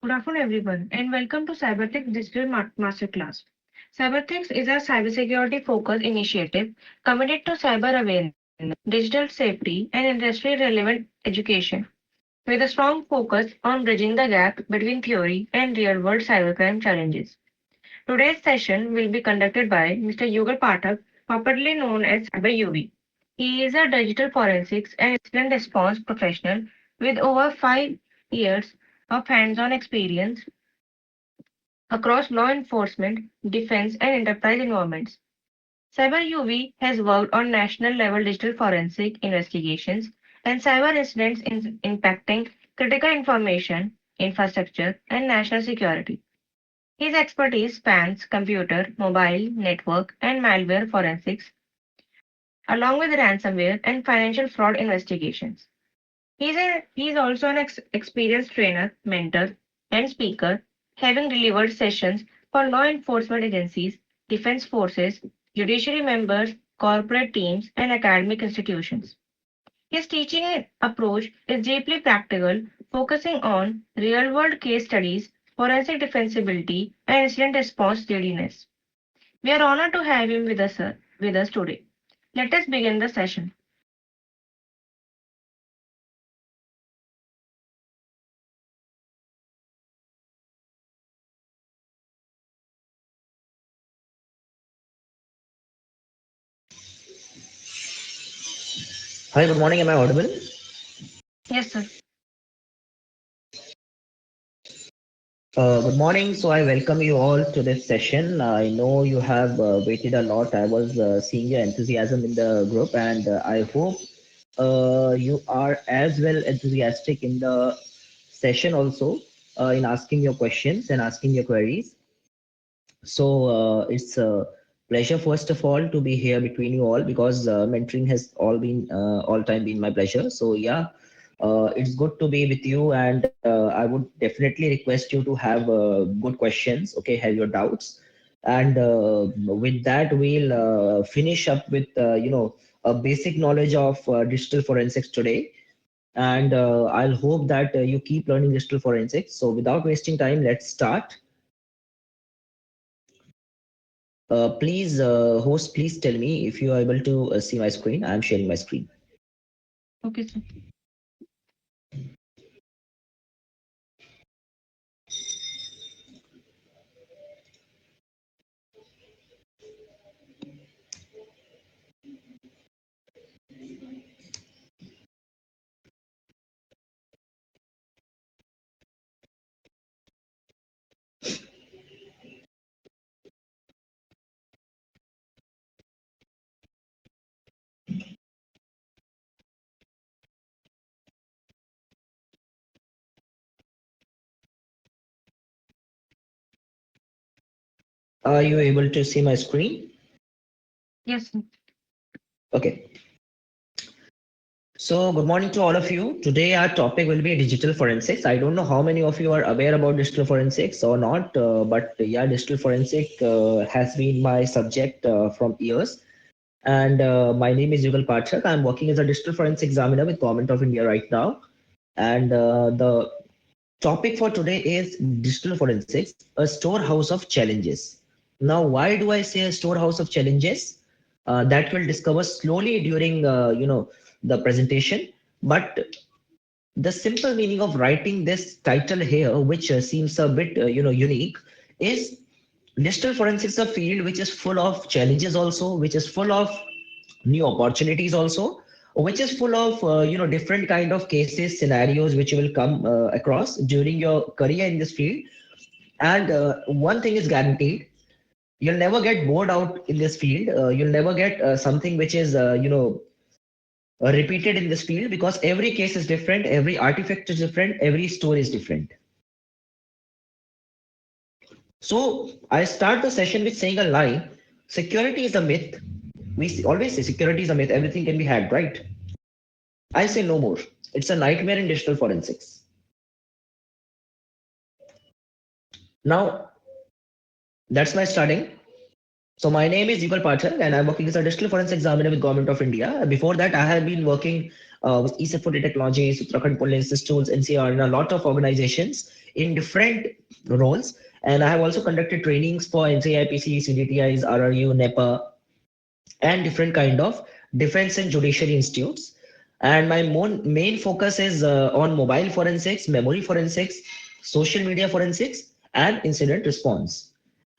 Good afternoon, everyone, and welcome to Cybethix Digital Masterclass. Cybethix is a cybersecurity focused initiative committed to cyber awareness, digital safety, and industry relevant education, with a strong focus on bridging the gap between theory and real world cybercrime challenges. Today's session will be conducted by Mr. Yugal Pathak, popularly known as Cyber Yuvi. He is a digital forensics and incident response professional with over 5 years of hands-on experience across law enforcement, defense, and enterprise environments. Cyber UV has worked on national level digital forensic investigations and cyber incidents impacting critical information, infrastructure, and national security. His expertise spans computer, mobile, network, and malware forensics, along with ransomware and financial fraud investigations. He is also an experienced trainer, mentor, and speaker, having delivered sessions for law enforcement agencies, defense forces, judiciary members, corporate teams, and academic institutions. His teaching approach is deeply practical, focusing on real world case studies, forensic defensibility, and incident response readiness. We are honored to have him with us today. Let us begin the session. Hi, good morning. Am I audible? Yes, sir. Good morning. So I welcome you all to this session. I know you have waited a lot. I was seeing your enthusiasm in the group, and I hope you are as well enthusiastic in the session also in asking your questions and asking your queries. So it's a pleasure, first of all, to be here between you all because mentoring has all time been my pleasure. So yeah, it's good to be with you, and I would definitely request you to have good questions. Okay, have your doubts, and with that, we'll finish up with a basic knowledge of digital forensics today. And I'll hope that you keep learning digital forensics. So without wasting time, let's start. Please, host, please tell me if you are able to see my screen. I'm sharing my screen. Okay, sir. Are you able to see my screen? Yes, sir. Okay. So, good morning to all of you. Today, our topic will be digital forensics. I don't know how many of you are aware about digital forensics or not, but yeah, digital forensic has been my subject from years. And my name is Yugal Pathak. I'm working as a digital forensic examiner with Government of India right now. And the topic for today is digital forensics, a storehouse of challenges. Now, why do I say a storehouse of challenges? That we'll discover slowly during the presentation. But the simple meaning of writing this title here, which seems a bit unique, is digital forensics is a field which is full of challenges also, which is full of new opportunities also, which is full of different kind of cases scenarios which you will come across during your career in this field. And one thing is guaranteed: you'll never get bored out in this field. You'll never get something which is repeated in this field, because every case is different, every artifact is different, every story is different. So I start the session with saying a line: security is a myth. Always say security is a myth, everything can be hacked, right? I say no more. It's a nightmare in digital forensics. Now, that's my starting. So my name is Yugal Pathak, and I'm working as a digital forensics examiner with Government of India. Before that, I have been working with EC40 Technologies, Uttarakhand Police, Tools, NCR, and a lot of organizations in different roles. And I have also conducted trainings for NCIPC, CDTIs, RRU, NEPA, and different kind of defense and judiciary institutes. And my main focus is on mobile forensics, memory forensics, social media forensics, and incident response.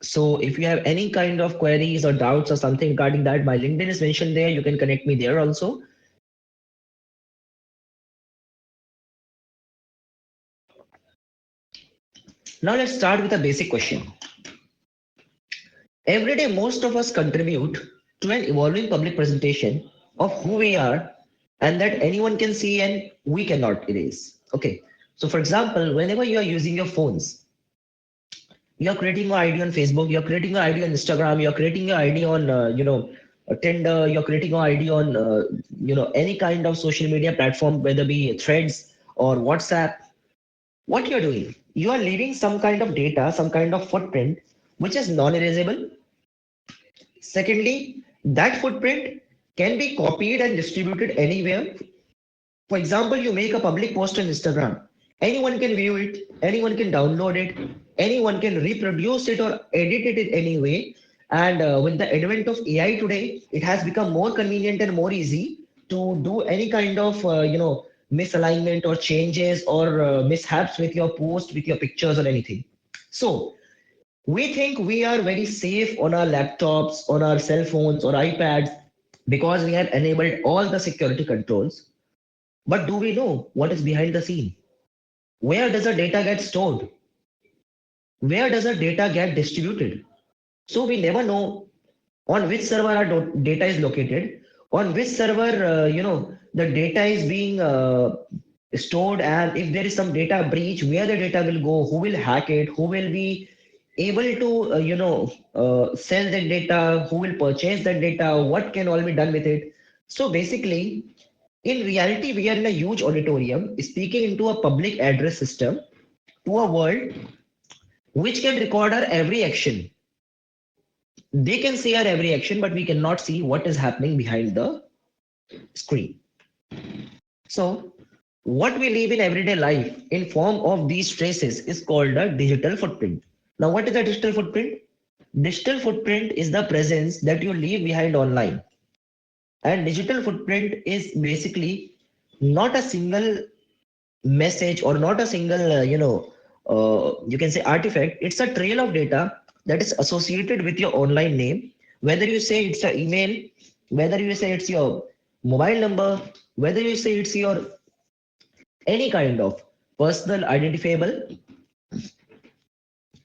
So if you have any kind of queries or doubts or something regarding that, my LinkedIn is mentioned there. You can connect me there also. Now let's start with a basic question. Every day, most of us contribute to an evolving public presentation of who we are and that anyone can see and we cannot erase. Okay. So for example, whenever you are using your phones, you're creating your ID on Facebook, you're creating your ID on Instagram, you're creating your ID on, Tinder, you're creating your ID on, any kind of social media platform, whether be Threads or WhatsApp. What you're doing, you are leaving some kind of data, some kind of footprint, which is non-erasable. Secondly, that footprint can be copied and distributed anywhere. For example, you make a public post on Instagram. Anyone can view it, anyone can download it, anyone can reproduce it or edit it in any way. And with the advent of AI today, it has become more convenient and more easy to do any kind of, misalignment or changes or mishaps with your post, with your pictures or anything. So we think we are very safe on our laptops, on our cell phones or iPads because we have enabled all the security controls. But do we know what is behind the scene? Where does the data get stored? Where does the data get distributed? So we never know on which server our data is located, on which server, the data is being stored, and if there is some data breach, where the data will go, who will hack it, who will be able to, sell that data, who will purchase that data, what can all be done with it. So basically, in reality, we are in a huge auditorium speaking into a public address system to a world which can record our every action. They can see our every action, but we cannot see what is happening behind the screen. So what we live in everyday life in form of these traces is called a digital footprint. Now, what is a digital footprint? Digital footprint is the presence that you leave behind online. And digital footprint is basically not a single message or not a single, you can say artifact. It's a trail of data that is associated with your online name, whether you say it's your email, whether you say it's your mobile number, whether you say it's your any kind of personal identifiable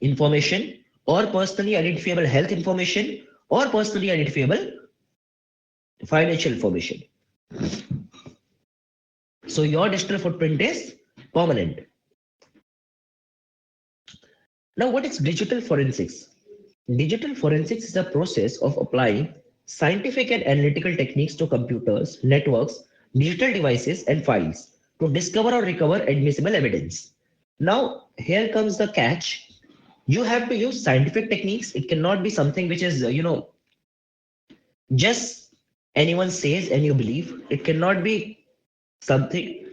information or personally identifiable health information or personally identifiable financial information. So your digital footprint is permanent. Now, what is digital forensics? Digital forensics is the process of applying scientific and analytical techniques to computers, networks, digital devices, and files to discover or recover admissible evidence. Now, here comes the catch. You have to use scientific techniques. It cannot be something which is, just anyone says and you believe. It cannot be something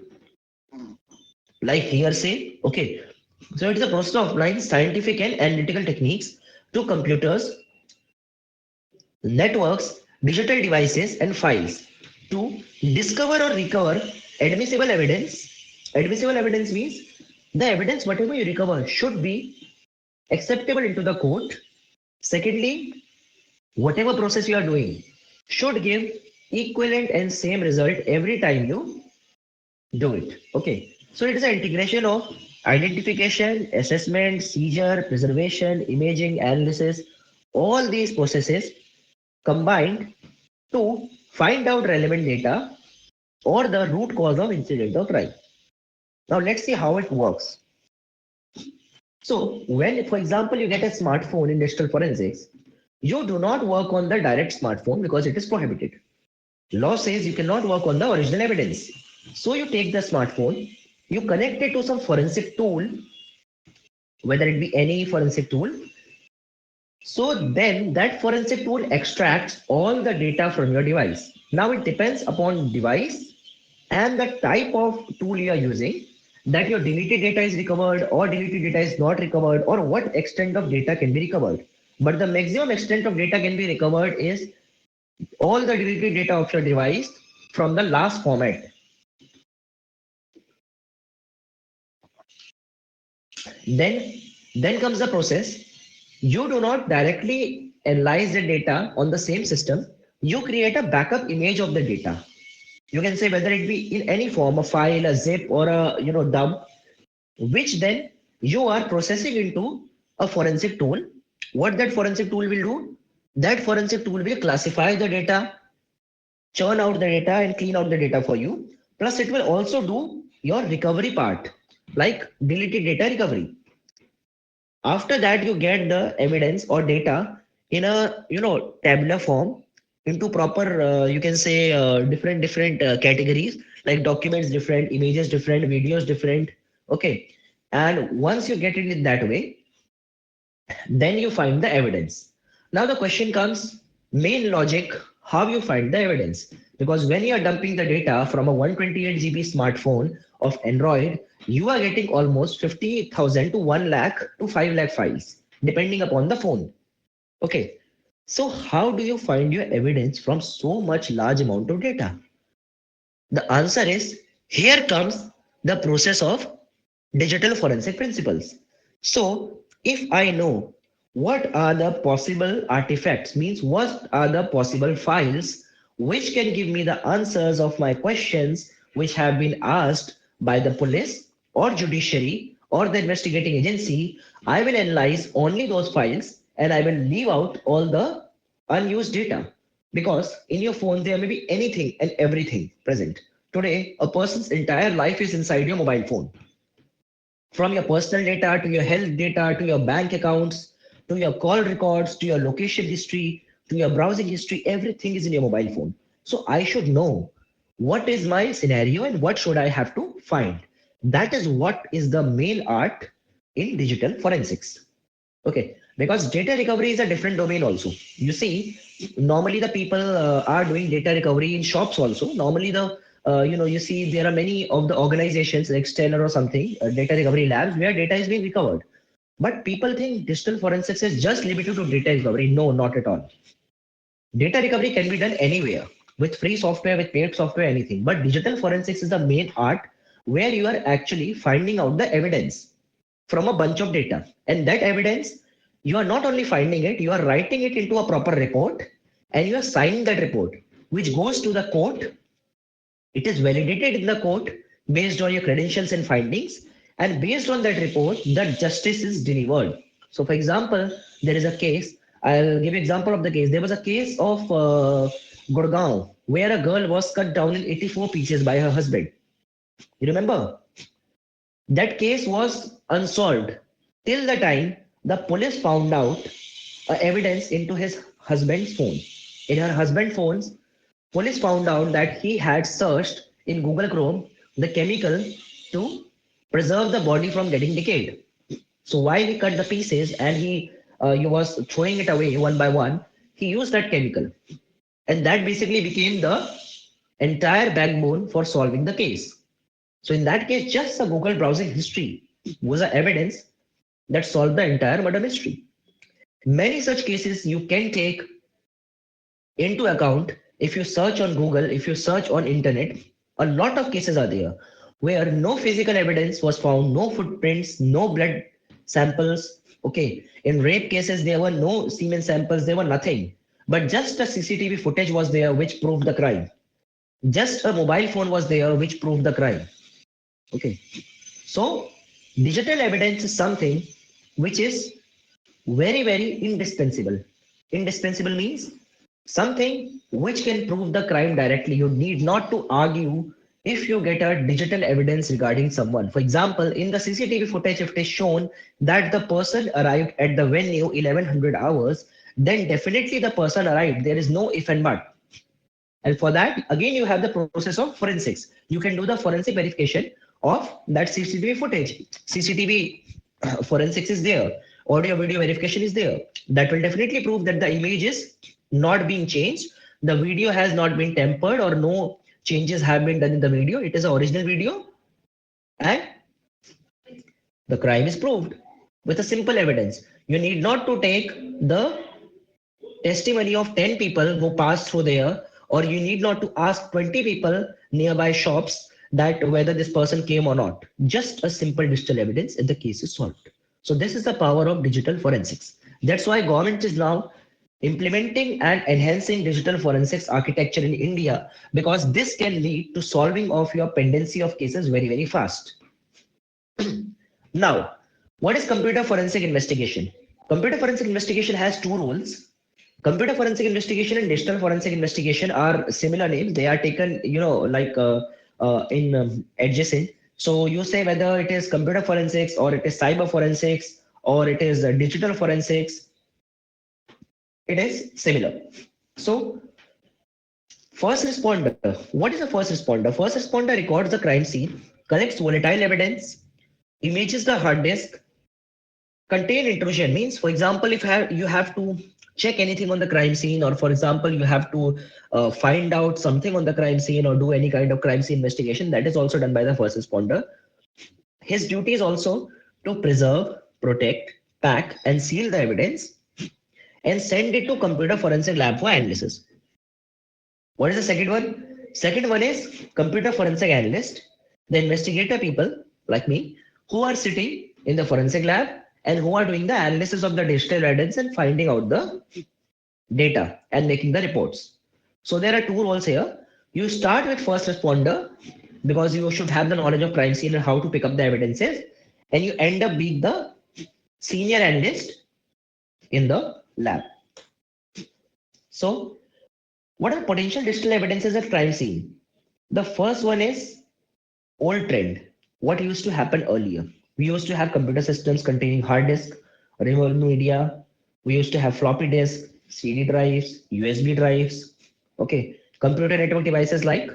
like hearsay. Okay. So it is a process of applying scientific and analytical techniques to computers, networks, digital devices, and files to discover or recover admissible evidence. Admissible evidence means the evidence, whatever you recover, should be acceptable into the court. Secondly, whatever process you are doing should give equivalent and same result every time you do it. Okay. So it is an integration of identification, assessment, seizure, preservation, imaging, analysis, all these processes combined to find out relevant data or the root cause of incident or crime. Now let's see how it works. So when, for example, you get a smartphone in digital forensics, you do not work on the direct smartphone because it is prohibited. Law says you cannot work on the original evidence. So you take the smartphone, you connect it to some forensic tool, whether it be any forensic tool. So then that forensic tool extracts all the data from your device. Now it depends upon device and the type of tool you are using, that your deleted data is recovered or deleted data is not recovered, or what extent of data can be recovered. But the maximum extent of data can be recovered is all the deleted data of your device from the last format. Then, then comes the process. You do not directly analyze the data on the same system. You create a backup image of the data. You can say whether it be in any form, a file, a zip, or a dump, which then you are processing into a forensic tool. What that forensic tool will do? That forensic tool will classify the data, churn out the data, and clean out the data for you. Plus, it will also do your recovery part, like deleted data recovery. After that, you get the evidence or data in a tabular form into proper you can say different categories, like documents different, images different, videos different. Okay, and once you get it in that way, then you find the evidence. Now the question comes, main logic, how you find the evidence. Because when you are dumping the data from a 128 GB smartphone of Android, you are getting almost 50,000 to 1 lakh to 5 lakh files, depending upon the phone. Okay, so how do you find your evidence from so much large amount of data? The answer is, here comes the process of digital forensic principles. So if I know what are the possible artifacts, means what are the possible files which can give me the answers of my questions which have been asked by the police or judiciary or the investigating agency, I will analyze only those files and I will leave out all the unused data. Because in your phone, there may be anything and everything present. Today, a person's entire life is inside your mobile phone. From your personal data to your health data to your bank accounts to your call records to your location history to your browsing history, everything is in your mobile phone. So I should know what is my scenario and what should I have to find. That is what is the main art in digital forensics. Okay, because data recovery is a different domain also. You see, normally the people are doing data recovery in shops also. Normally the you see there are many of the organizations like Stellar or something, data recovery labs where data is being recovered. But people think digital forensics is just limited to data recovery. No, not at all. Data recovery can be done anywhere with free software, with paid software, anything. But digital forensics is the main art where you are actually finding out the evidence from a bunch of data. And that evidence, you are not only finding it, you are writing it into a proper report and you are signing that report, which goes to the court. It is validated in the court based on your credentials and findings. And based on that report, the justice is delivered. So, for example, there is a case. I'll give you example of the case. There was a case of Gurgaon where a girl was cut down in 84 pieces by her husband. You remember? That case was unsolved till the time the police found out evidence into his husband's phone. In her husband's phones, police found out that he had searched in Google Chrome the chemical to preserve the body from getting decayed. So while he cut the pieces and he was throwing it away one by one, he used that chemical, and that basically became the entire backbone for solving the case. So in that case, just a Google browsing history was the evidence that solved the entire murder mystery. Many such cases you can take into account if you search on Google, if you search on internet. A lot of cases are there where no physical evidence was found, no footprints, no blood samples. Okay, in rape cases there were no semen samples, there were nothing, but just a CCTV footage was there which proved the crime. Just a mobile phone was there which proved the crime. Okay, so digital evidence is something which is very indispensable. Indispensable means something which can prove the crime directly. You need not to argue if you get a digital evidence regarding someone. For example, in the CCTV footage, if it is shown that the person arrived at the venue 1100 hours, then definitely the person arrived. There is no if and but. And for that, again, you have the process of forensics. You can do the forensic verification of that CCTV footage. CCTV forensics is there. Audio video verification is there. That will definitely prove that the image is not being changed. The video has not been tempered or no changes have been done in the video. It is an original video, and the crime is proved with a simple evidence. You need not to take the testimony of 10 people who passed through there, or you need not to ask 20 people nearby shops that whether this person came or not. Just a simple digital evidence and the case is solved. So this is the power of digital forensics. That's why government is now implementing and enhancing digital forensics architecture in India, because this can lead to solving of your pendency of cases very, very fast. Now, what is computer forensic investigation? Computer forensic investigation has two roles. Computer forensic investigation and digital forensic investigation are similar names. They are taken, in adjacent. So you say whether it is computer forensics or it is cyber forensics or it is digital forensics, it is similar. So first responder, what is a first responder? First responder records the crime scene, collects volatile evidence, images the hard disk, contain intrusion means, for example, if you have to check anything on the crime scene, or for example, you have to find out something on the crime scene or do any kind of crime scene investigation, that is also done by the first responder. His duty is also to preserve, protect, pack, and seal the evidence and send it to computer forensic lab for analysis. What is the second one? Second one is computer forensic analyst, the investigator people like me who are sitting in the forensic lab and who are doing the analysis of the digital evidence and finding out the data and making the reports. So there are two roles here. You start with first responder because you should have the knowledge of crime scene and how to pick up the evidences, and you end up being the senior analyst in the lab. So what are potential digital evidences at crime scene? The first one is old trend. What used to happen earlier? We used to have computer systems containing hard disk, remote media. We used to have floppy disk, CD drives, USB drives. Okay, computer network devices like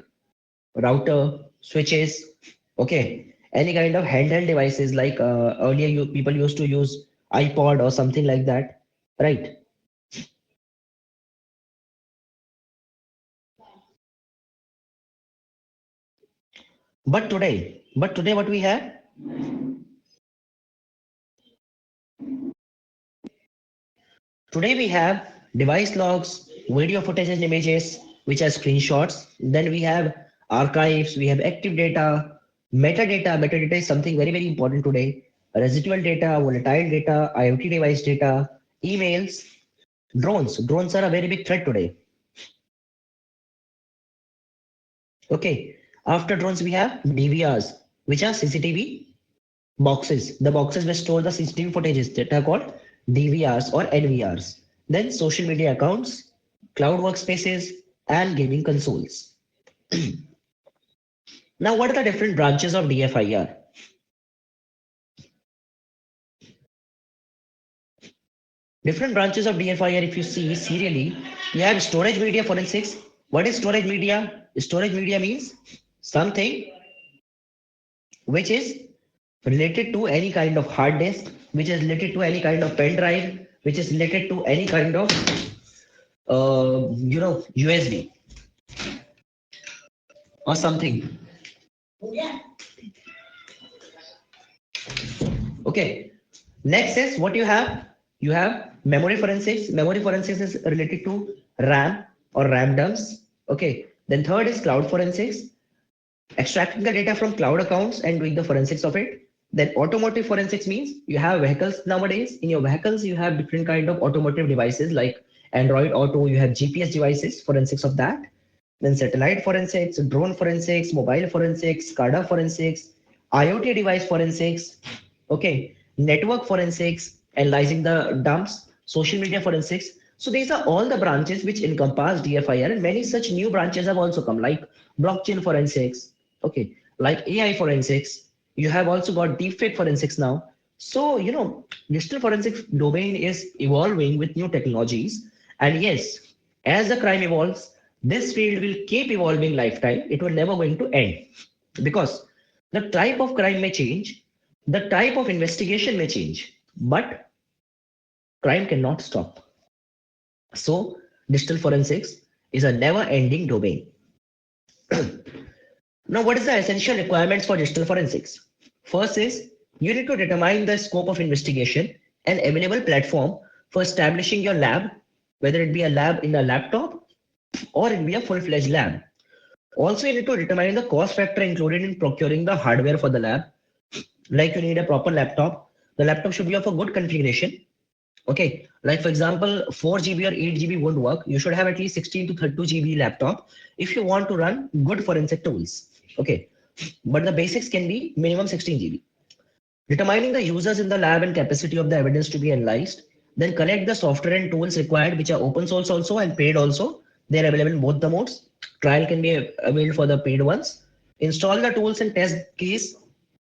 router, switches. Okay, any kind of handheld devices like earlier people used to use iPod or something like that, right? But today, what we have? Today we have device logs, video footage and images, which are screenshots. Then we have archives, we have active data, metadata. Metadata is something very, very important today. Residual data, volatile data, IoT device data, emails, drones. Drones are a very big threat today. Okay. After drones, we have DVRs, which are CCTV boxes. The boxes which store the CCTV footages that are called DVRs or NVRs. Then social media accounts, cloud workspaces, and gaming consoles. Now, what are the different branches of DFIR? Different branches of DFIR, if you see serially, you have storage media forensics. What is storage media? Storage media means something which is related to any kind of hard disk, which is related to any kind of pen drive, which is related to any kind of USB or something. Okay. Next is what you have. You have memory forensics. Memory forensics is related to RAM or RAM dumps. Okay. Then third is cloud forensics, extracting the data from cloud accounts and doing the forensics of it. Then automotive forensics means you have vehicles nowadays. In your vehicles, you have different kind of automotive devices like Android Auto. You have GPS devices, forensics of that. Then satellite forensics, drone forensics, mobile forensics, SCADA forensics, IoT device forensics. Okay, network forensics, analyzing the dumps, social media forensics. So these are all the branches which encompass DFIR, and many such new branches have also come, like blockchain forensics. Okay, like AI forensics. You have also got deepfake forensics now. So, digital forensics domain is evolving with new technologies. And yes, as the crime evolves, this field will keep evolving lifetime. It will never going to end because the type of crime may change, the type of investigation may change, but crime cannot stop. So, digital forensics is a never ending domain. Now, what is the essential requirements for digital forensics? First is you need to determine the scope of investigation and available platform for establishing your lab, whether it be a lab in a laptop or it be a full-fledged lab. Also, you need to determine the cost factor included in procuring the hardware for the lab. Like you need a proper laptop. The laptop should be of a good configuration. Okay, like for example, 4 GB or 8 GB won't work. You should have at least 16 to 32 GB laptop if you want to run good forensic tools. Okay, but the basics can be minimum 16 GB. Determining the users in the lab and capacity of the evidence to be analyzed, then collect the software and tools required, which are open source also and paid also. They are available in both the modes. Trial can be available for the paid ones. Install the tools and test case.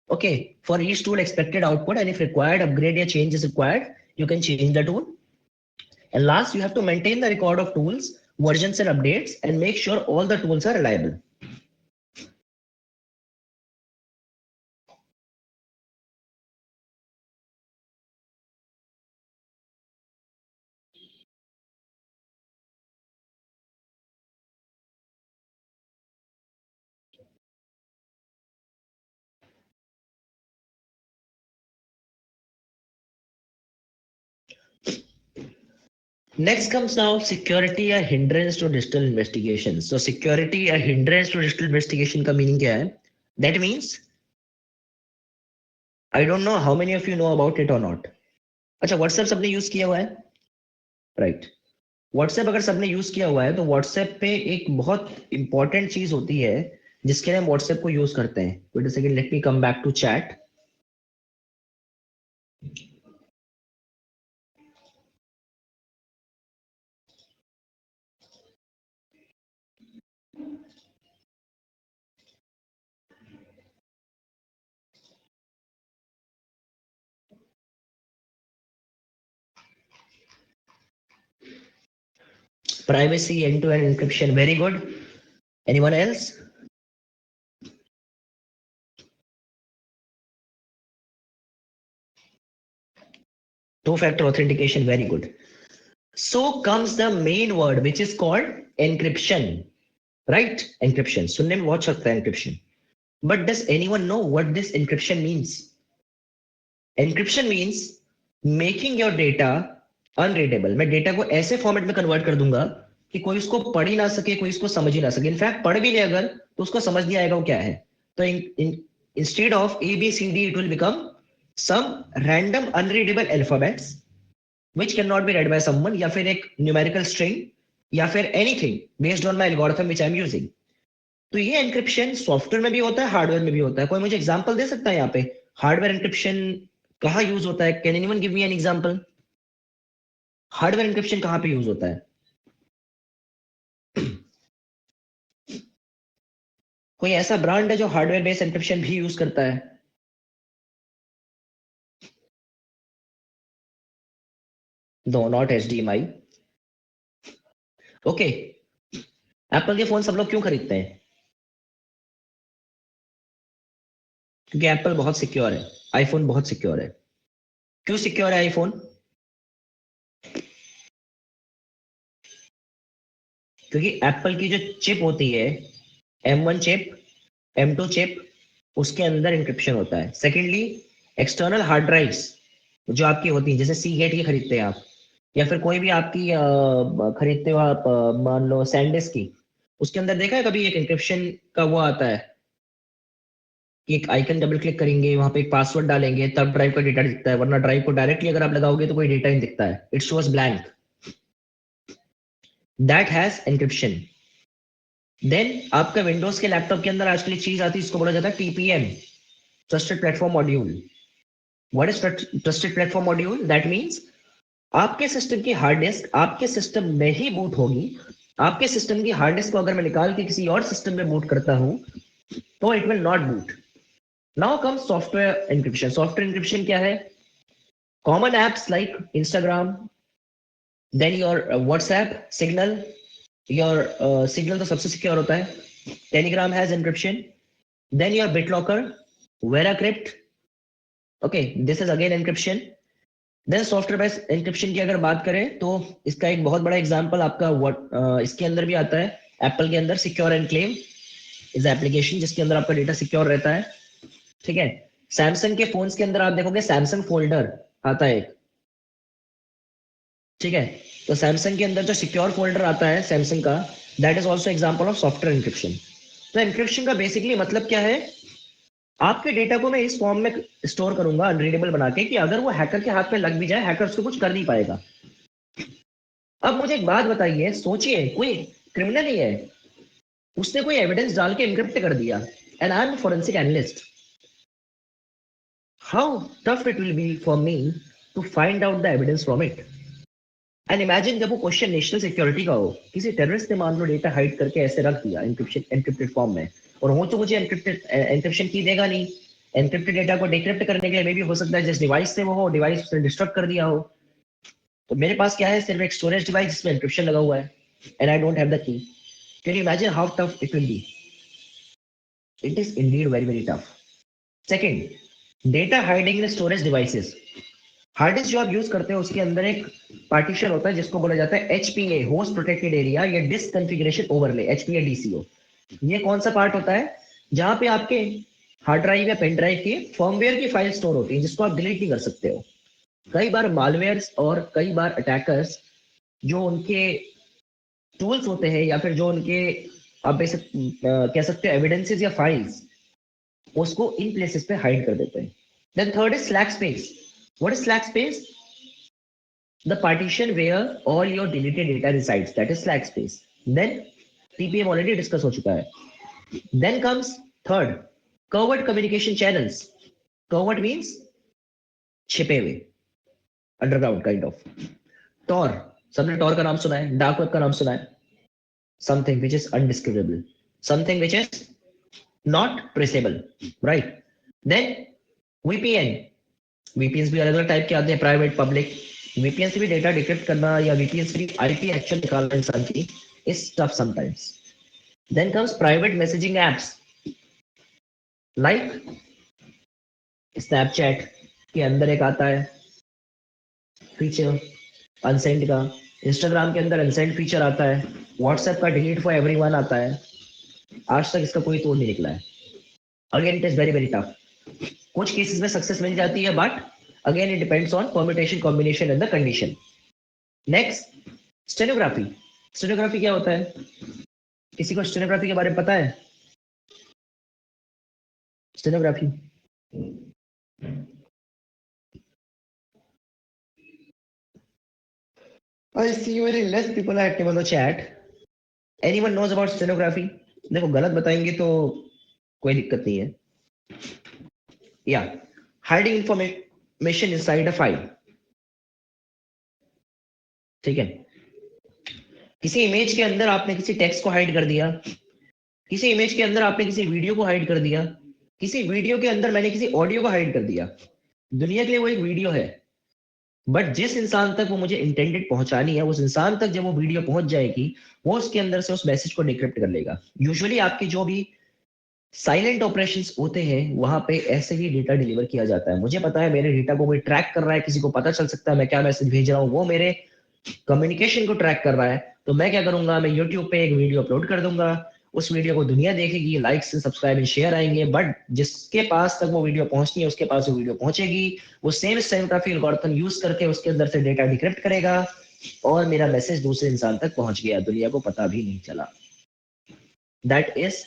Okay, for each tool expected output, and if required, upgrade or change is required, you can change the tool. And last, you have to maintain the record of tools, versions and updates, and make sure all the tools are reliable. Next comes now security, a hindrance to digital investigation. So security, a hindrance to digital investigation का meaning क्या है? That means I don't know how many of you know about it or not. अच्छा, WhatsApp सबने use किया हुआ है, right? WhatsApp अगर सबने यूज किया हुआ है तो WhatsApp पे एक बहुत इंपॉर्टेंट चीज होती है जिसके लिए हम WhatsApp को यूज करते हैं. Wait a second, let me come back to chat. Privacy, end-to-end encryption, very good. Anyone else? Two-factor authentication, very good. So comes the main word, which is called encryption, right? Encryption. सुनने में बहुत शक्ल है encryption. But does anyone know what this encryption means? Encryption means making your data unreadable. मैं data को ऐसे format में convert कर दूंगा कि कोई उसको पढ़ ही ना सके, कोई उसको समझ ही ना सके. इनफैक्ट पढ़ भी ले अगर तो उसको समझ नहीं आएगा वो क्या है. तो instead of A, B, C, D, it will become some random unreadable alphabets which cannot be read by someone, या फिर एक numerical string, या फिर anything based on my algorithm which I am using. तो ये एनक्रिप्शन सॉफ्टवेयर में भी होता है, हार्डवेयर में भी होता है. कोई मुझे एग्जांपल दे सकता है यहाँ पे हार्डवेयर एनक्रिप्शन कहाँ यूज होता है? Can anyone give me an example? Hardware encryption कहाँ पे यूज होता है? कोई ऐसा ब्रांड है जो हार्डवेयर बेस्ड एनक्रिप्शन भी यूज करता है? No, not HDMI. Okay, Apple के फोन सब लोग क्यों खरीदते हैं? क्योंकि एप्पल बहुत सिक्योर है, आईफोन बहुत सिक्योर है. क्यों सिक्योर है आईफोन? क्योंकि एप्पल की जो चिप होती है, M1 चिप, M2 चिप, उसके अंदर इंक्रिप्शन होता है. सेकेंडली, एक्सटर्नल हार्ड ड्राइव्स जो आपकी होती है, जैसे सीगेट की खरीदते हैं आप, या फिर कोई भी आपकी खरीदते हो आप, मान लो सैंडिस्क की, उसके अंदर देखा है कभी एक इंक्रिप्शन का वो आता है कि एक आइकन डबल क्लिक करेंगे, वहां पे एक पासवर्ड डालेंगे तब ड्राइव का डेटा दिखता है, वरना ड्राइव को डायरेक्टली अगर आप लगाओगे तो कोई डेटा नहीं दिखता है, it shows blank. That has encryption. Then आपका विंडोज के लैपटॉप के अंदर आजकल एक चीज आती है, इसको बोला जाता है TPM, trusted platform module. What is trusted platform module? That means आपके सिस्टम की हार्ड डिस्क आपके सिस्टम में ही बूट होगी. आपके सिस्टम की हार्ड डिस्क को अगर मैं निकाल के किसी और सिस्टम में बूट करता हूं तो it will not boot. Now comes software encryption. Software encryption क्या है? Common apps like Instagram, then your WhatsApp, Signal. Your Signal तो सबसे सिक्योर होता है. Telegram has encryption. Then your BitLocker, VeraCrypt. Okay, this is again encryption. Then software based encryption की अगर बात करें तो इसका एक बहुत बड़ा एग्जांपल आपका इसके अंदर भी आता है, एप्पल के अंदर सिक्योर एनक्लेव. इज एप्लीकेशन जिसके अंदर आपका डेटा सिक्योर रहता है। ठीक है, सैमसंग के फोन्स के अंदर आप देखोगे सैमसंग फोल्डर आता है एक। ठीक है, तो सैमसंग के अंदर जो सिक्योर फोल्डर आता है सैमसंग का, that is also example of software encryption. तो इंक्रिप्शन का बेसिकली मतलब क्या है, आपके डेटा को मैं इस फॉर्म में स्टोर करूंगा अनरीडेबल बना के कि अगर वो हैकर के हाथ में लग भी जाए, हैकर उसको कुछ कर नहीं पाएगा। अब मुझे एक बात बताइए, सोचिए कोई क्रिमिनल ही है, उसने कोई एविडेंस डाल के एन्क्रिप्ट कर दिया, and I am forensic analyst, how tough it will be for me to find out the evidence from it. And imagine जब वो क्वेश्चन नेशनल सिक्योरिटी का हो, किसी टेररिस्ट ने मान लो डेटा हाइड करके ऐसे रख दिया एन्क्रिप्शन एन्क्रिप्टेड फॉर्म में, और वो तो मुझे एन्क्रिप्शन की देगा नहीं, एन्क्रिप्टेड डेटा को डिक्रिप्ट करने के लिए मे भी हो सकता है जिस डिवाइस से वो हो, डिवाइस उसने डिस्ट्रक्ट कर दिया हो। तो मेरे पास क्या है, सिर्फ एक स्टोरेज डिवाइस जिसमें एन्क्रिप्शन लगा हुआ है, and I don't have the key. Can you imagine how tough it will B? It is Indeed very very tough. Second, data hiding in storage devices. Hard disk जो आप use करते हैं उसके अंदर एक पार्टीशन होता है जिसको बोला जाता है एचपीए, होस्ट प्रोटेक्टेड एरिया, या disk configuration overlay, HPA DCO. ये कौन सा पार्ट होता है, जहां पे आपके हार्ड ड्राइव या पेन ड्राइव की फर्मवेयर की फाइल स्टोर होती है जिसको आप डिलीट नहीं कर सकते हो। कई बार मालवेयर्स और कई बार अटैकर्स जो उनके टूल्स होते हैं या फिर जो उनके आप बेसिक कह सकते हो एविडेंसेस या फाइल्स, उसको इन प्लेसेस पे हाइड कर देते हैं। Then third is slack space. What is slack space? The partition where all your deleted data resides, that is slack space. Then TPM already discuss हो चुका है। Then comes third, covert communication channels. Covert means छिपे हुए, underground kind of. Tor, सबने Tor का नाम सुना है, डार्क वेब का नाम सुना है। Something which is undiscoverable, something which is not traceable, right? Then VPN, VPNs भी अलग अलग टाइप के आते हैं, प्राइवेट पब्लिक। VPN से भी डेटा डिक्रिप्ट करना या VPN से भी आईपी एक्चुअल निकालना इंसान की is tough sometimes. Then comes private messaging apps like Snapchat के अंदर एक आता है फीचर अनसेंड का, इंस्टाग्राम के अंदर अनसेंड फीचर आता है, व्हाट्सएप का डिलीट फॉर एवरीवन आता है। आज तक इसका कोई तोड़ नहीं निकला है। Again it is very very tough. कुछ केसेस में सक्सेस मिल जाती है, but again it depends on permutation, combination and the condition. Next, stenography. Stenography क्या होता है? किसी को स्टेनोग्राफी के बारे में पता है? Stenography, I see very less people are active on the chat. Anyone knows about stenography? देखो गलत बताएंगे तो कोई दिक्कत नहीं है। या hiding information inside a file. ठीक है, किसी इमेज के अंदर आपने किसी टेक्स्ट को हाइड कर दिया, किसी इमेज के अंदर आपने किसी वीडियो को हाइड कर दिया, किसी वीडियो के अंदर मैंने किसी ऑडियो को हाइड कर दिया। दुनिया के लिए वो एक वीडियो है, बट जिस इंसान तक वो मुझे इंटेंडेड पहुंचानी है, उस इंसान तक जब वो वीडियो पहुंच जाएगी, वो उसके अंदर से उस मैसेज को डिक्रिप्ट कर लेगा। यूजुअली आपके जो भी साइलेंट ऑपरेशंस होते हैं वहां पे ऐसे ही डेटा डिलीवर किया जाता है। मुझे पता है मेरे डेटा को कोई ट्रैक कर रहा है, किसी को पता चल सकता है मैं क्या मैसेज भेज रहा हूँ, वो मेरे कम्युनिकेशन को ट्रैक कर रहा है। तो मैं क्या करूंगा, मैं यूट्यूब पे एक वीडियो अपलोड कर दूंगा, उस वीडियो को दुनिया देखेगी, लाइक्स सब्सक्राइब एंड शेयर आएंगे, बट जिसके पास तक वो वीडियो पहुंचनी है उसके पास वो वीडियो पहुंचेगी। वो सेम स्टेनोग्राफी एल्गोरिथम यूज करके उसके अंदर से डेटा डिक्रिप्ट करेगा और मेरा मैसेज दूसरे इंसान तक पहुंच गया, दुनिया को पता भी नहीं चला। That is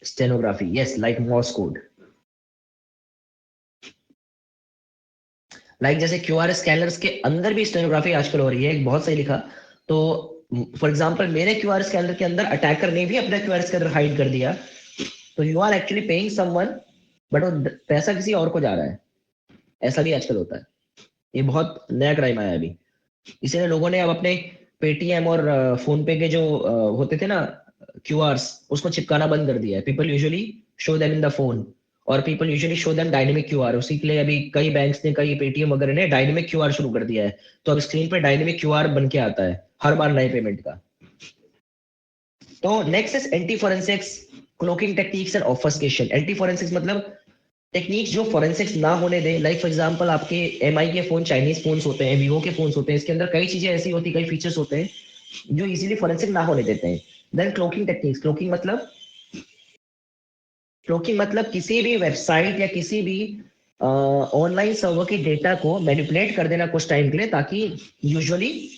stenography, yes, like Moore's code. Like जैसे क्यूआर स्कैनर्स के अंदर भी स्टेनोग्राफी आजकल हो रही है, एक बहुत सही लिखा। तो फॉर एग्जांपल मेरे क्यूआर स्कैनर के अंदर अटैकर ने भी अपना क्यूआर स्कैनर हाइड कर दिया, तो you are actually paying someone, but वो पैसा किसी और को जा रहा है। ऐसा भी आजकल होता है, ये बहुत नया क्राइम आया है अभी। इसीलिए लोगों ने अब अपने पेटीएम और फोन पे के जो होते थे ना क्यूआरस, उसको चिपकाना बंद कर दिया है। People usually show them in the phone, और people usually show them dynamic QR. उसी के लिए अभी कई बैंक्स ने, कई पेटीएम वगैरह ने डायनेमिक क्यूआर शुरू कर दिया है। तो अब स्क्रीन पे डायनेमिक क्यूआर बन के आता है हर बार नए पेमेंट का। तो next is anti forensics, cloaking techniques and obfuscation. Anti forensics मतलब टेक्निक्स जो फोरेंसिक्स ना होने दे। लाइक फॉर एग्जांपल आपके एमआई के फोन, चाइनीज फोन्स होते हैं, वीवो के फोन्स होते हैं, इसके अंदर कई चीजें ऐसी होती, कई फीचर्स होते हैं जो इजीली फोरेंसिक ना होने देते हैं। देन क्लोकिंग टेक्निक्स, क्लोकिंग मतलब क्लोकिंग मतलब किसी भी वेबसाइट या किसी भी ऑनलाइन सर्वर के डेटा को मैनिपुलेट कर देना कुछ टाइम के लिए, ताकि यूजुअली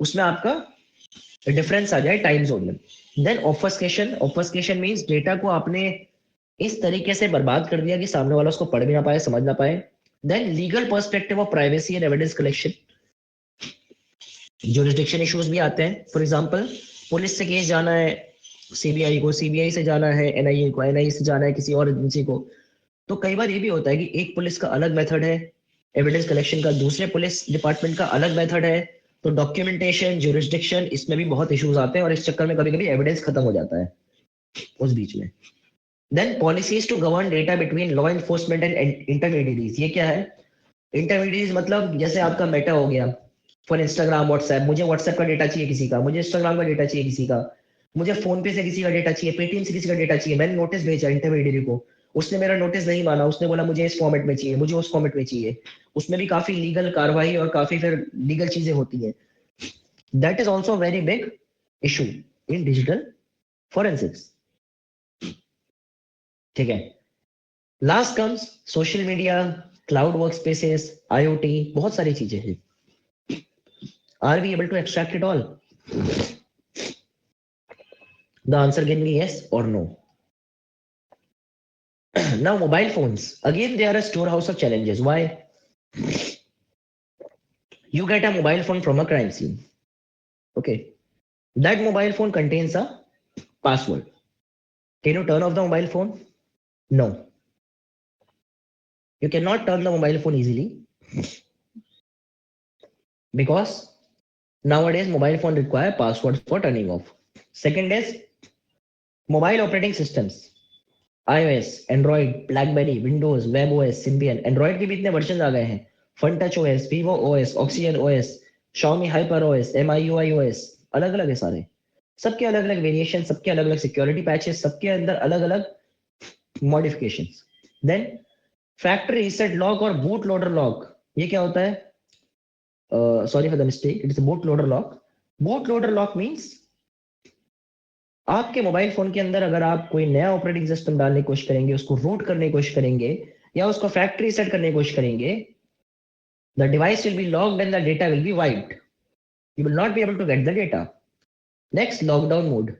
उसमें आपका डिफरेंस आ जाए टाइम जोन में। देन ऑब्फस्केशन, ऑब्फस्केशन मींस डेटा को आपने इस तरीके से बर्बाद कर दिया कि सामने वाला उसको पढ़ भी ना पाए, समझ ना पाए। Then legal perspective of privacy and evidence collection, jurisdiction issues भी आते हैं। फॉर एग्जांपल, पुलिस से केस जाना है सीबीआई को, सीबीआई से जाना है एनआईए को, एनआईए से जाना है किसी और एजेंसी को। तो कई बार ये भी होता है कि एक पुलिस का अलग मेथड है एविडेंस कलेक्शन का, दूसरे पुलिस डिपार्टमेंट का अलग मेथड है। तो डॉक्यूमेंटेशन, जुरिस्डिक्शन, इसमें भी बहुत इश्यूज आते हैं और इस चक्कर में कभी कभी एविडेंस खत्म हो जाता है उस बीच में। Then policies to govern data between law enforcement and intermediaries. ये क्या है? इंटरमीडियरीज मतलब जैसे आपका मेटा हो गया फॉर इंस्टाग्राम, व्हाट्सएप। मुझे व्हाट्सएप का डेटा चाहिए किसी का, मुझे इंस्टाग्राम का डेटा चाहिए किसी का, मुझे फोन पे से किसी का डेटा चाहिए, पेटीएम से किसी का डेटा चाहिए। मैंने नोटिस भेजा इंटरमीडियरी को, उसने मेरा नोटिस नहीं माना, उसने बोला मुझे इस फॉर्मेट में चाहिए, मुझे उस फॉर्मेट में चाहिए। उसमें भी काफी लीगल कार्रवाई और काफी फिर लीगल चीजें होती है। That is also very big issue in digital forensics. ठीक है। Last comes social media, cloud work spaces, IoT, बहुत सारी चीजें हैं। Are we able to extract it all? The answer can be yes or no. Now, mobile phones. Again, they are a storehouse of challenges. Why? You get a mobile phone from a crime scene. Okay. That mobile phone contains a password. Can you turn off the mobile phone? No. You cannot turn the mobile phone easily because nowadays mobile phone require passwords for turning off. Second is mobile operating systems. iOS, Android, BlackBerry, Windows, WebOS, Symbian, Android के भी इतने version आ गए हैं। Fun Touch OS, Vivo OS, Oxygen OS, Xiaomi Hyper OS, MIUI OS, अलग अलग है सारे। सबके अलग अलग वेरिएशन, सबके अलग अलग सिक्योरिटी पैचेस, सबके अंदर अलग अलग modifications. Then factory reset lock और बूट लोडर लॉक। ये क्या होता है? Sorry for the mistake, it is boot loader lock. Boot loader lock means आपके मोबाइल फोन के अंदर अगर आप कोई नया ऑपरेटिंग सिस्टम डालने की कोशिश करेंगे, उसको रूट करने की कोशिश करेंगे या उसको फैक्ट्री सेट करने की कोशिश करेंगे, the device will be locked and the data will be wiped. You will not be able to get the data. Next, lockdown mode.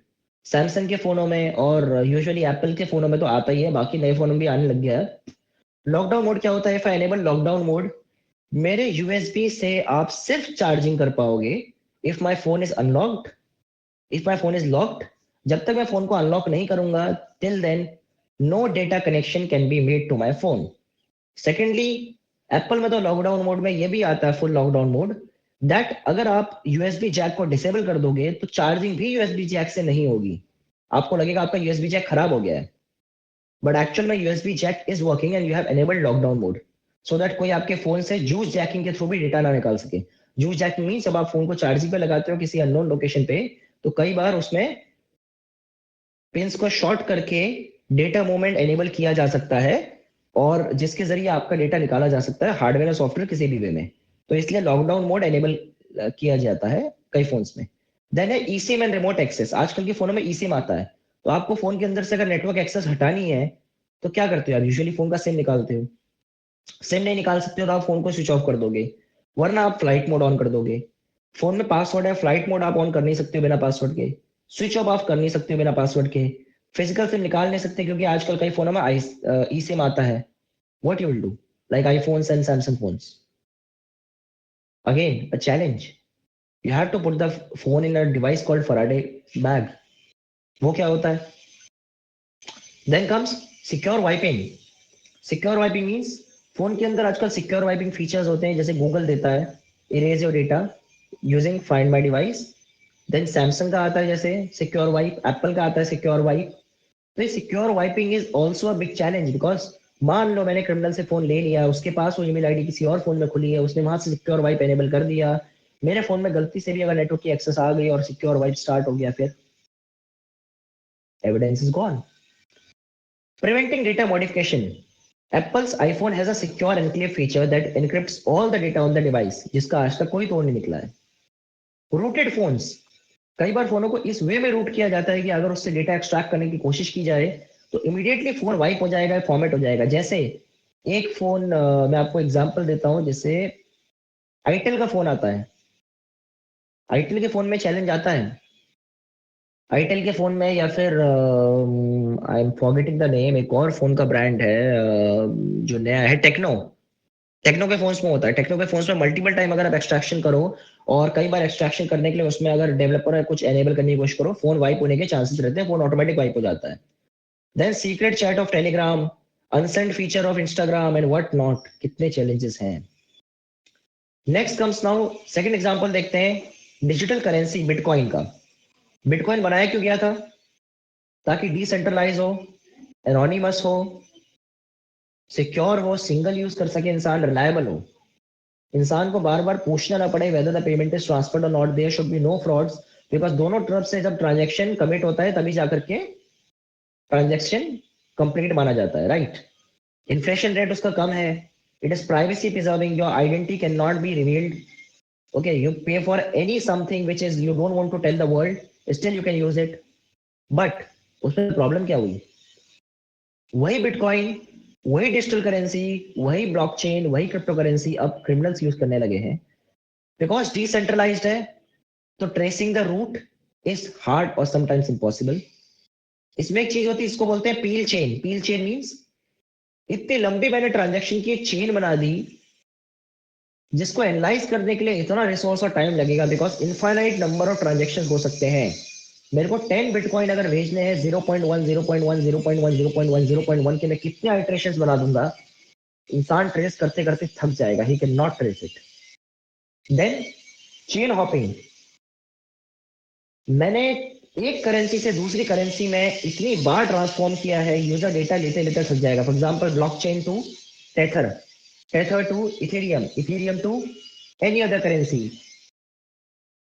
Samsung के फोनों में और यूजुअली एप्पल के फोनों में तो आता ही है, बाकी नए फोनों में भी आने लग गया है। लॉकडाउन मोड क्या होता है? If I enable lockdown mode, मेरे यूएसबी से आप सिर्फ चार्जिंग कर पाओगे if my phone is unlocked, if my phone is locked. जब तक मैं फोन को अनलॉक नहीं करूंगा, till then no data connection can be made to my phone. Secondly, Apple में तो लॉकडाउन मोड में ये भी आता है, फुल लॉकडाउन मोड, दैट अगर आप यूएसबी जैक को डिसेबल कर दोगे तो चार्जिंग भी यूएसबी जैक से नहीं होगी। आपको लगेगा आपका यूएसबी जैक खराब हो गया है, बट एक्चुअल में USB jack is working and you have enabled lockdown mode, so that कोई आपके फोन से जूस जैकिंग के थ्रू भी डेटा ना निकाल सके। जूस जैकिंग मीन जब आप फोन को चार्जिंग पे लगाते हो किसी अननोन लोकेशन पे, तो कई बार उसमें पिंस को शॉर्ट करके डेटा मूवमेंट एनेबल किया जा सकता है और जिसके जरिए आपका डेटा निकाला जा सकता है हार्डवेयर और सॉफ्टवेयर किसी भी वे में। तो इसलिए लॉकडाउन मोड एनेबल किया जाता है कई फोन्स में। देन है ई सिम एंड रिमोट एक्सेस। आजकल के फोनों में ई सिम आता है, तो आपको फोन के अंदर से अगर नेटवर्क एक्सेस हटानी है तो क्या करते हो आप? यूजुअली फोन का सिम निकालते हो। सिम नहीं निकाल सकते हो तो आप फोन को स्विच ऑफ कर दोगे, वरना आप फ्लाइट मोड ऑन कर दोगे। फोन में पासवर्ड है, फ्लाइट मोड आप ऑन कर नहीं सकते हो बिना पासवर्ड के, स्विच ऑफ ऑफ कर नहीं सकते हो बिना पासवर्ड के, फिजिकल सिम निकाल नहीं सकते क्योंकि आजकल कई फोनों में ई सिम आता है। What you will do? Like iPhones and Samsung phones, again a challenge. You have to put the phone in a device called Faraday bag. वो क्या होता है? Then comes secure wiping. Secure wiping means phone के अंदर आजकल secure wiping features होते हैं, जैसे गूगल देता है erase your data using find my device. Then Samsung का आता है जैसे सिक्योर वाइप, एप्पल का आता है सिक्योर वाइप। तो ये secure wiping is also a big challenge, because मान लो मैंने क्रिमिनल से फोन ले लिया, उसके पास वो ईमेल आईडी किसी और फोन में खुली है, उसने वहां से सिक्योर वाइप एनेबल कर दिया, मेरे फोन में गलती से भी अगर नेटवर्क की एक्सेस आ गई और सिक्योर वाइप स्टार्ट हो गया, फिर evidence is gone. Preventing data modification. Apple's iPhone has a secure enclave feature that encrypts all the data on the device, जिसका आज तक कोई तोड़ नहीं निकला है। रूटेड फोन्स, कई बार फोनों को इस वे में रूट किया जाता है कि अगर उससे डेटा एक्सट्रैक्ट करने की कोशिश की जाए तो इमीडिएटली फोन वाइप हो जाएगा, फॉर्मेट हो जाएगा। जैसे एक फोन मैं आपको एग्जांपल देता हूँ, जैसे आईटेल का फोन आता है, आईटेल के फोन में चैलेंज आता है, आईटेल के फोन में, या फिर I am forgetting the name, एक और फोन का ब्रांड है जो नया है, टेक्नो। टेक्नो के फोन्स में होता है, टेक्नो के फोन्स में मल्टीपल टाइम अगर आप एक्सट्रैक्शन करो, और कई बार एक्सट्रैक्शन करने के लिए उसमें अगर डेवलपर कुछ एनेबल करने की कोशिश करो, फोन वाइप होने के चांसेस रहते हैं, फोन ऑटोमेटिक वाइप हो जाता है। Then secret chat of Telegram, unsend feature of Instagram and what not, कितने चैलेंजेस हैं। Next comes now, second example देखते हैं, डिजिटल करेंसी बिटकॉइन का। बिटकॉइन बनाया क्यों गया था? ताकि डिसेंट्रलाइज हो, एनोनिमस हो, सिक्योर हो, सिंगल यूज कर सके इंसान, रिलायबल हो, इंसान को बार बार पूछना ना पड़े whether the payment is transferred और not, there should be no frauds, because दोनों तरफ से जब ट्रांजेक्शन कमिट होता है तभी जाकर के ट्रांजेक्शन कंप्लीट माना जाता है, राइट? इन्फ्लेशन रेट उसका कम है, it is privacy preserving, your identity can not be revealed, okay, you pay for any something which is you don't want to tell the world, still you can use it. But उसमें problem क्या हुई? वही bitcoin, वही digital currency, वही blockchain, वही crypto currency अब criminals use करने लगे हैं, बिकॉज डिसेंट्रलाइज्ड है, तो tracing the route is hard और समटाइम्स इम्पॉसिबल। इसमें एक चीज होती है, इसको बोलते हैं पील चेन। पील चेन मींस इतनी लंबी मैंने ट्रांजैक्शन की एक चेन बना दी, जिसको एनालाइज करने के लिए इतना रिसोर्स और टाइम लगेगा, because infinite number of transaction हो सकते हैं। मेरे को 10 बिटकॉइन अगर भेजने हैं, 0.1 0.1 0.1 0.1 0.1 के मैं कितने आइटरेशंस बना दूंगा, इंसान ट्रेस करते करते थक जाएगा, he can not trace it. Then chain hopping, मैंने एक करेंसी से दूसरी करेंसी में इतनी बार ट्रांसफॉर्म किया है, यूजर डेटा लेते लेते थक जाएगा। For example blockchain to Tether, Tether to Ethereum, Ethereum to any other currency,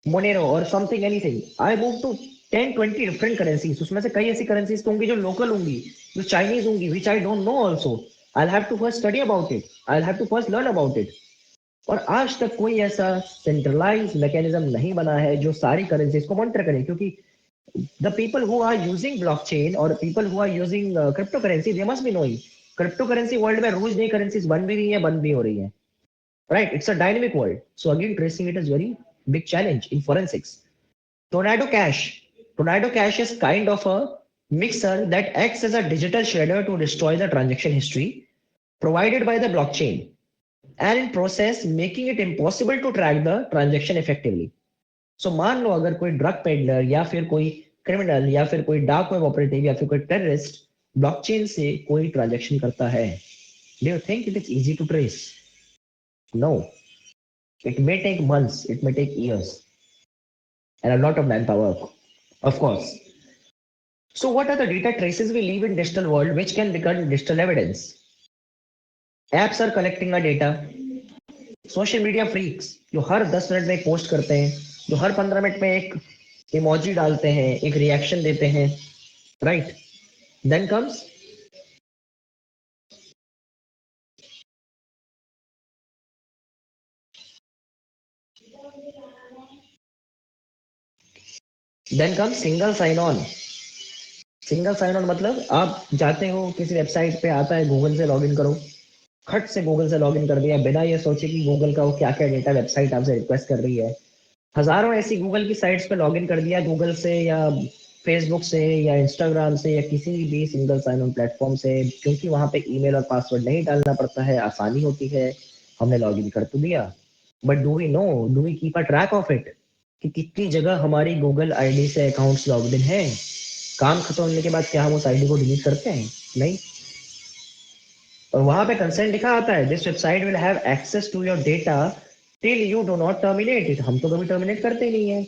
Monero और something anything, I move to 10-20 different currencies. उसमें से कई ऐसी करेंसीज तो होंगी जो लोकल होंगी, जो चाइनीज होंगी, which I don't know also, I have to first study about it, I have to first learn about it. और आज तक कोई ऐसा सेंट्रलाइज मैकेनिज्म नहीं बना है जो सारी करेंसीज को मॉनिटर करे, क्योंकि the people who are using blockchain or people who are using cryptocurrency, they must be knowing cryptocurrency world में रोज नई करेंसीज बन भी रही है, बंद भी हो रही है, right? It's a dynamic world, so again tracing it is very big challenge in forensics. Tornado cash, tornado cash is kind of a mixer that acts as a digital shredder to destroy the transaction history provided by the blockchain, and in process making it impossible to track the transaction effectively. सो मान लो अगर कोई drug peddler या फिर कोई criminal या फिर कोई dark web operative या फिर कोई टेररिस्ट ब्लॉकचेन से कोई ट्रांजैक्शन करता है, do you think it is easy to trace? No, it may take months, it may take years and a lot of man power, of course. So what are the data traces we leave in digital world which can become digital evidence? Apps are collecting our data. Social media freaks जो हर 10 minute में एक post करते हैं, जो हर 15 minute में एक emoji डालते हैं, एक रिएक्शन देते हैं, right? Then comes single sign on. Single sign on मतलब आप जाते हो किसी वेबसाइट पे, आता है गूगल से लॉगिन करो, खट से गूगल से लॉगिन कर दिया बिना ये सोचे कि गूगल का वो क्या क्या डेटा वेबसाइट आपसे रिक्वेस्ट कर रही है। हजारों ऐसी गूगल की साइट्स पे लॉगिन कर दिया, गूगल से या फेसबुक से या इंस्टाग्राम से या किसी भी सिंगल साइन ऑन प्लेटफॉर्म से, क्योंकि वहां पे ईमेल और पासवर्ड नहीं डालना पड़ता है, आसानी होती है, हमने लॉगिन कर तो दिया। But do we know, do we keep a track of it कि कितनी जगह हमारी गूगल आईडी से अकाउंट्स लॉग्ड इन है? काम खत्म होने के बाद क्या हम उस आईडी को डिलीट करते हैं? नहीं। और वहां पे कंसेंट लिखा आता है, this website will have access to your data till you do not terminate it. हम तो कभी टर्मिनेट करते ही नहीं है।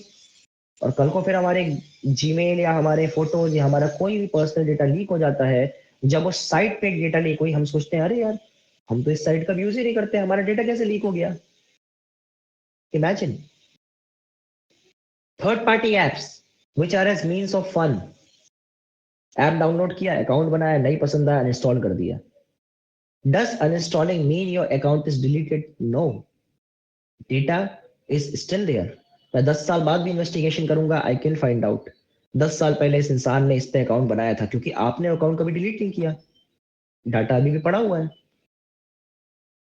और कल को फिर हमारे जीमेल या हमारे फोटोज या हमारा कोई भी पर्सनल डेटा लीक हो जाता है, जब उस साइट पे डेटा लीक हुई, हम सोचते हैं अरे यार हम तो इस साइट का यूज ही नहीं करते, हमारा डेटा कैसे लीक हो गया? Imagine. Third party apps which are as means of fun, app download किया, अकाउंट बनाया, नहीं पसंद आया, अनइंस्टॉल कर दिया। Does uninstalling mean your account is deleted? No, data is still there. मैं 10 साल बाद भी इन्वेस्टिगेशन करूंगा, आई कैन फाइंड आउट। 10 साल पहले इस इंसान ने इस पे अकाउंट बनाया था, क्योंकि आपने अकाउंट कभी डिलीट नहीं किया, डाटा अभी भी पड़ा हुआ है।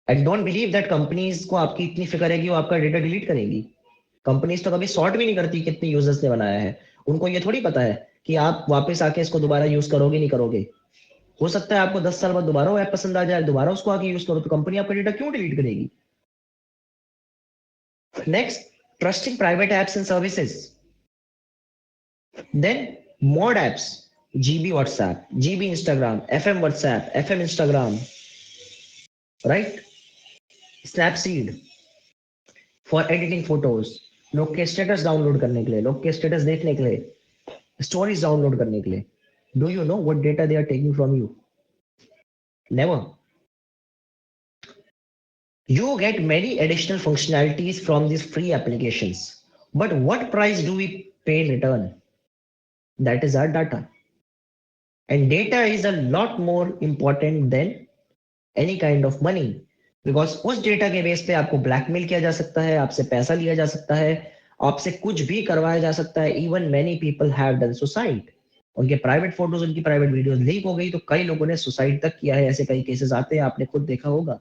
I don't believe that companies को आपकी इतनी फिक्र है कि वो आपका डेटा डिलीट करेंगी। कंपनीज तो कभी सॉर्ट भी नहीं करती कितने यूजर्स ने बनाया है। उनको ये थोड़ी पता है कि आप वापस आके इसको दोबारा यूज करोगे नहीं करोगे। हो सकता है आपको 10 साल बाद दोबारा वो ऐप पसंद आ जाए, दोबारा उसको आके यूज करो, तो कंपनी आपका डेटा क्यों डिलीट करेगी? Next, trusting private apps and services. Then mod apps, GB WhatsApp, GB Instagram, FM WhatsApp, FM Instagram, right? Snapseed for editing photos, लोग के स्टेटस डाउनलोड करने के लिए, लोग के स्टेटस देखने के लिए, स्टोरीज डाउनलोड करने के लिए. Do you know what data they are taking from you? Never. You get many additional functionalities from these free applications. But what price do we pay in return? That is our data. And data is a lot more important than any kind of money, because उस data के base पे आपको blackmail किया जा सकता है, आपसे पैसा लिया जा सकता है, आपसे कुछ भी करवाया जा सकता है. Even many people have done suicide. उनके प्राइवेट फोटोज, उनकी प्राइवेट वीडियोस लीक हो गई तो कई लोगों ने सुसाइड तक किया है. ऐसे कई केसेस आते हैं, आपने खुद देखा होगा.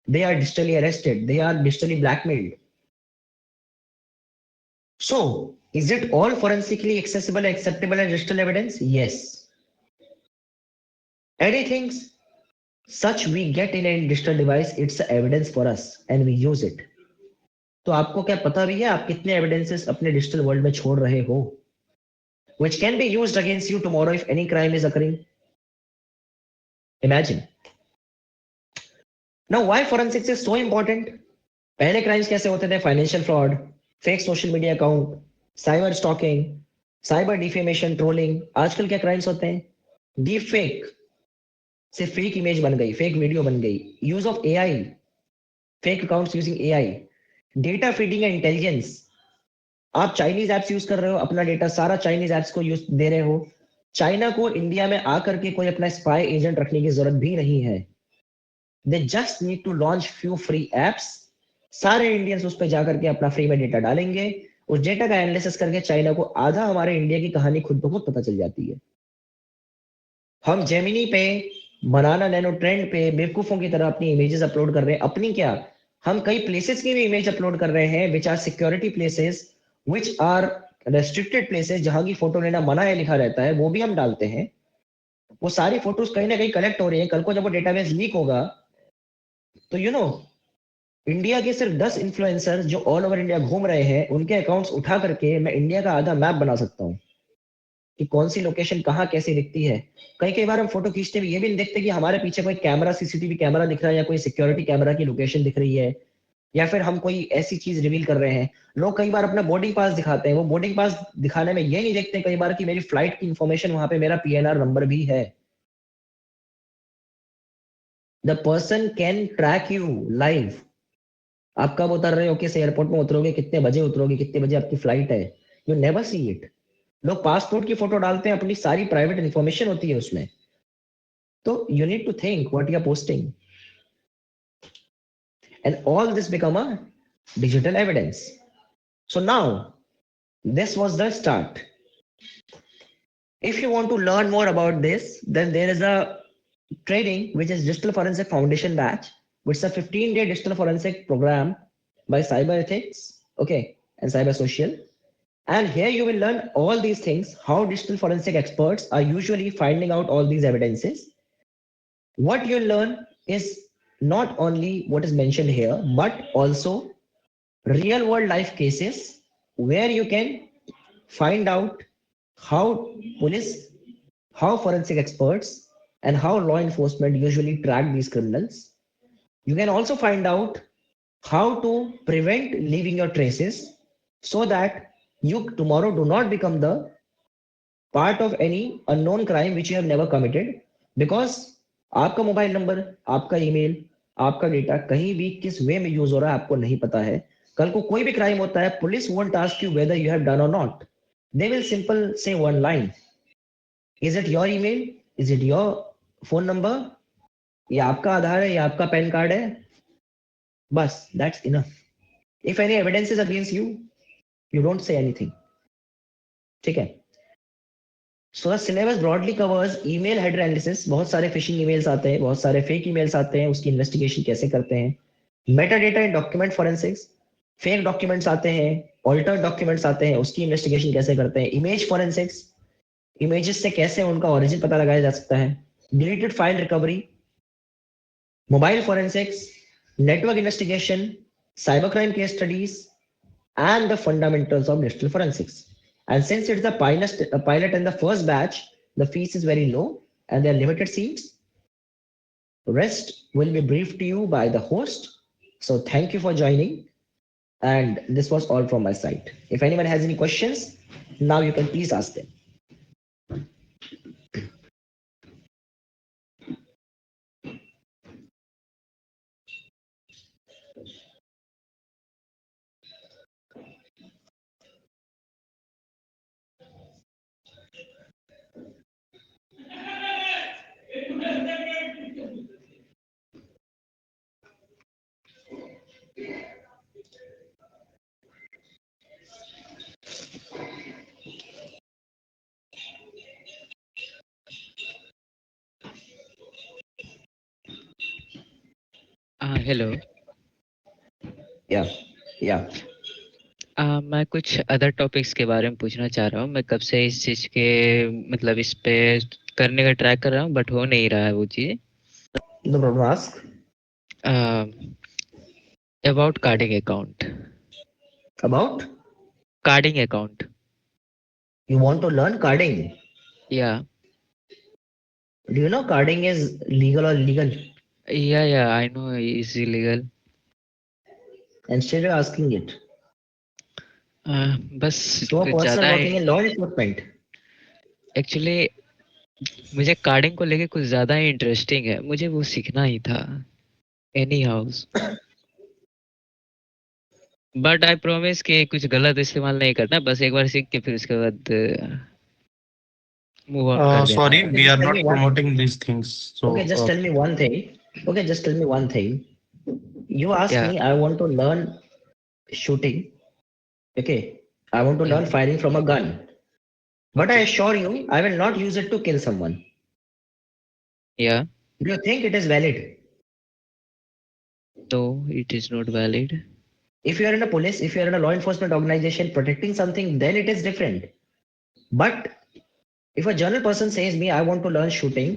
They are digitally arrested, they are digitally blackmailed. So is it all forensically accessible and acceptable as digital evidence? Yes. Anything such we get in a digital device, it's evidence for us and we use it. तो आपको क्या पता भी है आप कितने evidences अपने digital world में छोड़ रहे हो, which can be used against you tomorrow if any crime is occurring? Imagine. Now why forensics is so important? पहले क्राइम्स कैसे होते थे? Financial fraud, fake social media account, cyber stalking, cyber defamation, trolling. आजकल क्या crimes होते हैं? Deep fake से fake image बन गई, फेक वीडियो बन गई. Use of AI, fake accounts using AI, data feeding and intelligence. आप चाइनीज एप्स यूज कर रहे हो, अपना डेटा सारा चाइनीज एप्स को यूज दे रहे हो. चाइना को इंडिया में आकर के कोई अपना स्पाई एजेंट रखने की जरूरत भी नहीं है. They just need to launch few free apps. सारे इंडियंस उस पर जाकर के अपना फ्री में डेटा डालेंगे. उस डेटा का एनालिसिस करके चाइना को आधा हमारे इंडिया की कहानी खुद ब खुद पता चल जाती है. हम जेमिनी पे, बनाना नैनो ट्रेंड पे बेवकूफों की तरह अपनी इमेजेस अपलोड कर रहे हैं. अपनी क्या, हम कई प्लेसेस की भी इमेज अपलोड कर रहे हैं which are security places, which are restricted places, जहां की फोटो लेना मना है लिखा रहता है, वो भी हम डालते हैं. वो सारी फोटोज कहीं ना कहीं कलेक्ट हो रही है. कल को जब वो डेटाबेस लीक होगा तो इंडिया के सिर्फ 10 इन्फ्लुएंसर जो ऑल ओवर इंडिया घूम रहे हैं, उनके अकाउंट्स उठा करके मैं इंडिया का आधा मैप बना सकता हूँ कि कौन सी लोकेशन कहाँ कैसी दिखती है. कई कई बार हम फोटो खींचते हुए ये भी नहीं देखते कि हमारे पीछे कोई कैमरा, सीसीटीवी कैमरा दिख रहा है या कोई सिक्योरिटी कैमरा की लोकेशन दिख रही है, या फिर हम कोई ऐसी चीज रिवील कर रहे हैं. लोग कई बार अपना बोर्डिंग पास दिखाते हैं, वो बोर्डिंग पास दिखाने में ये नहीं देखते कई बार कि मेरी फ्लाइट की इंफॉर्मेशन वहां पे मेरा पीएनआर नंबर भी है. The person can track you live. आप कब उतर रहे हो, किस एयरपोर्ट में उतरोगे, कितने बजे उतरोगे, कितने बजे आपकी फ्लाइट है, यू नेवर सी इट. लोग पासपोर्ट की फोटो डालते हैं, अपनी सारी प्राइवेट इंफॉर्मेशन होती है उसमें. तो you need to think what you are posting, and all this become a digital evidence. So now this was the start. If you want to learn more about this, then there is a training which is Digital Forensic Foundation batch, which is a 15-day digital forensic program by Cybethix, okay, and Cyber Social. And here you will learn all these things, how digital forensic experts are usually finding out all these evidences. What you'll learn is not only what is mentioned here, but also real world life cases where you can find out how police, how forensic experts, and how law enforcement usually track these criminals. You can also find out how to prevent leaving your traces so that you tomorrow do not become the part of any unknown crime which you have never committed, because आपका mobile number, आपका email, आपका data कहीं भी किस वे में use हो रहा है आपको नहीं पता है. कल को कोई भी क्राइम होता है, police won't ask you whether you have done और नॉट. दे विल सिंपल से one line, is it your email, is it your phone number, या आपका आधार है या आपका पैन कार्ड है. बस that's enough. If any evidence is against you, you don't say anything. ठीक है. So the syllabus broadly covers email header analysis. बहुत सारे phishing emails आते हैं, बहुत सारे fake emails आते हैं, उसकी investigation कैसे करते हैं. Metadata and document forensics. Fake documents आते हैं, altered documents आते हैं, उसकी investigation कैसे करते हैं. Image forensics. Images से कैसे उनका origin पता लगाया जा सकता है. Deleted file recovery. Mobile forensics. Network investigation. Cybercrime case studies. And the fundamentals of digital forensics. And since it's a pilot and the first batch, the fees is very low and there are limited seats. Rest will be briefed to you by the host. So thank you for joining. And this was all from my side. If anyone has any questions, now you can please ask them. Hello Yeah. मैं कुछ other topics के बारे में पूछना चाह रहा हूँ। मैं कब से इस चीज के मतलब इस पे करने का ट्राई कर रहा हूँ, बट हो नहीं रहा है वो चीज। No problem. Ask. About carding account. About? Carding account. You want to learn carding? Yeah. Do you know carding is legal or illegal? Yeah, I know it's illegal. And still you're asking it. बस So a कुछ person ज्यादा working in law enforcement. Actually मुझे carding को लेके कुछ ज्यादा ही interesting है, मुझे वो सीखना ही था। Any house, but I promise कि कुछ गलत इस्तेमाल नहीं करना, बस एक बार सीख के फिर उसके बाद मूव ऑन कर देना। Sorry, Okay, we just are tell not me one. promoting these things. So, Okay, just tell me one thing. Okay, just tell me one thing. You asked Yeah. me, I want to learn shooting. Okay, I want to Yeah. learn firing from a gun. But I assure you, I will not use it to kill someone. Yeah. Do you think it is valid? No, it is not valid. If you are in a police, if you are in a law enforcement organization protecting something, then it is different. But if a general person says me, I want to learn shooting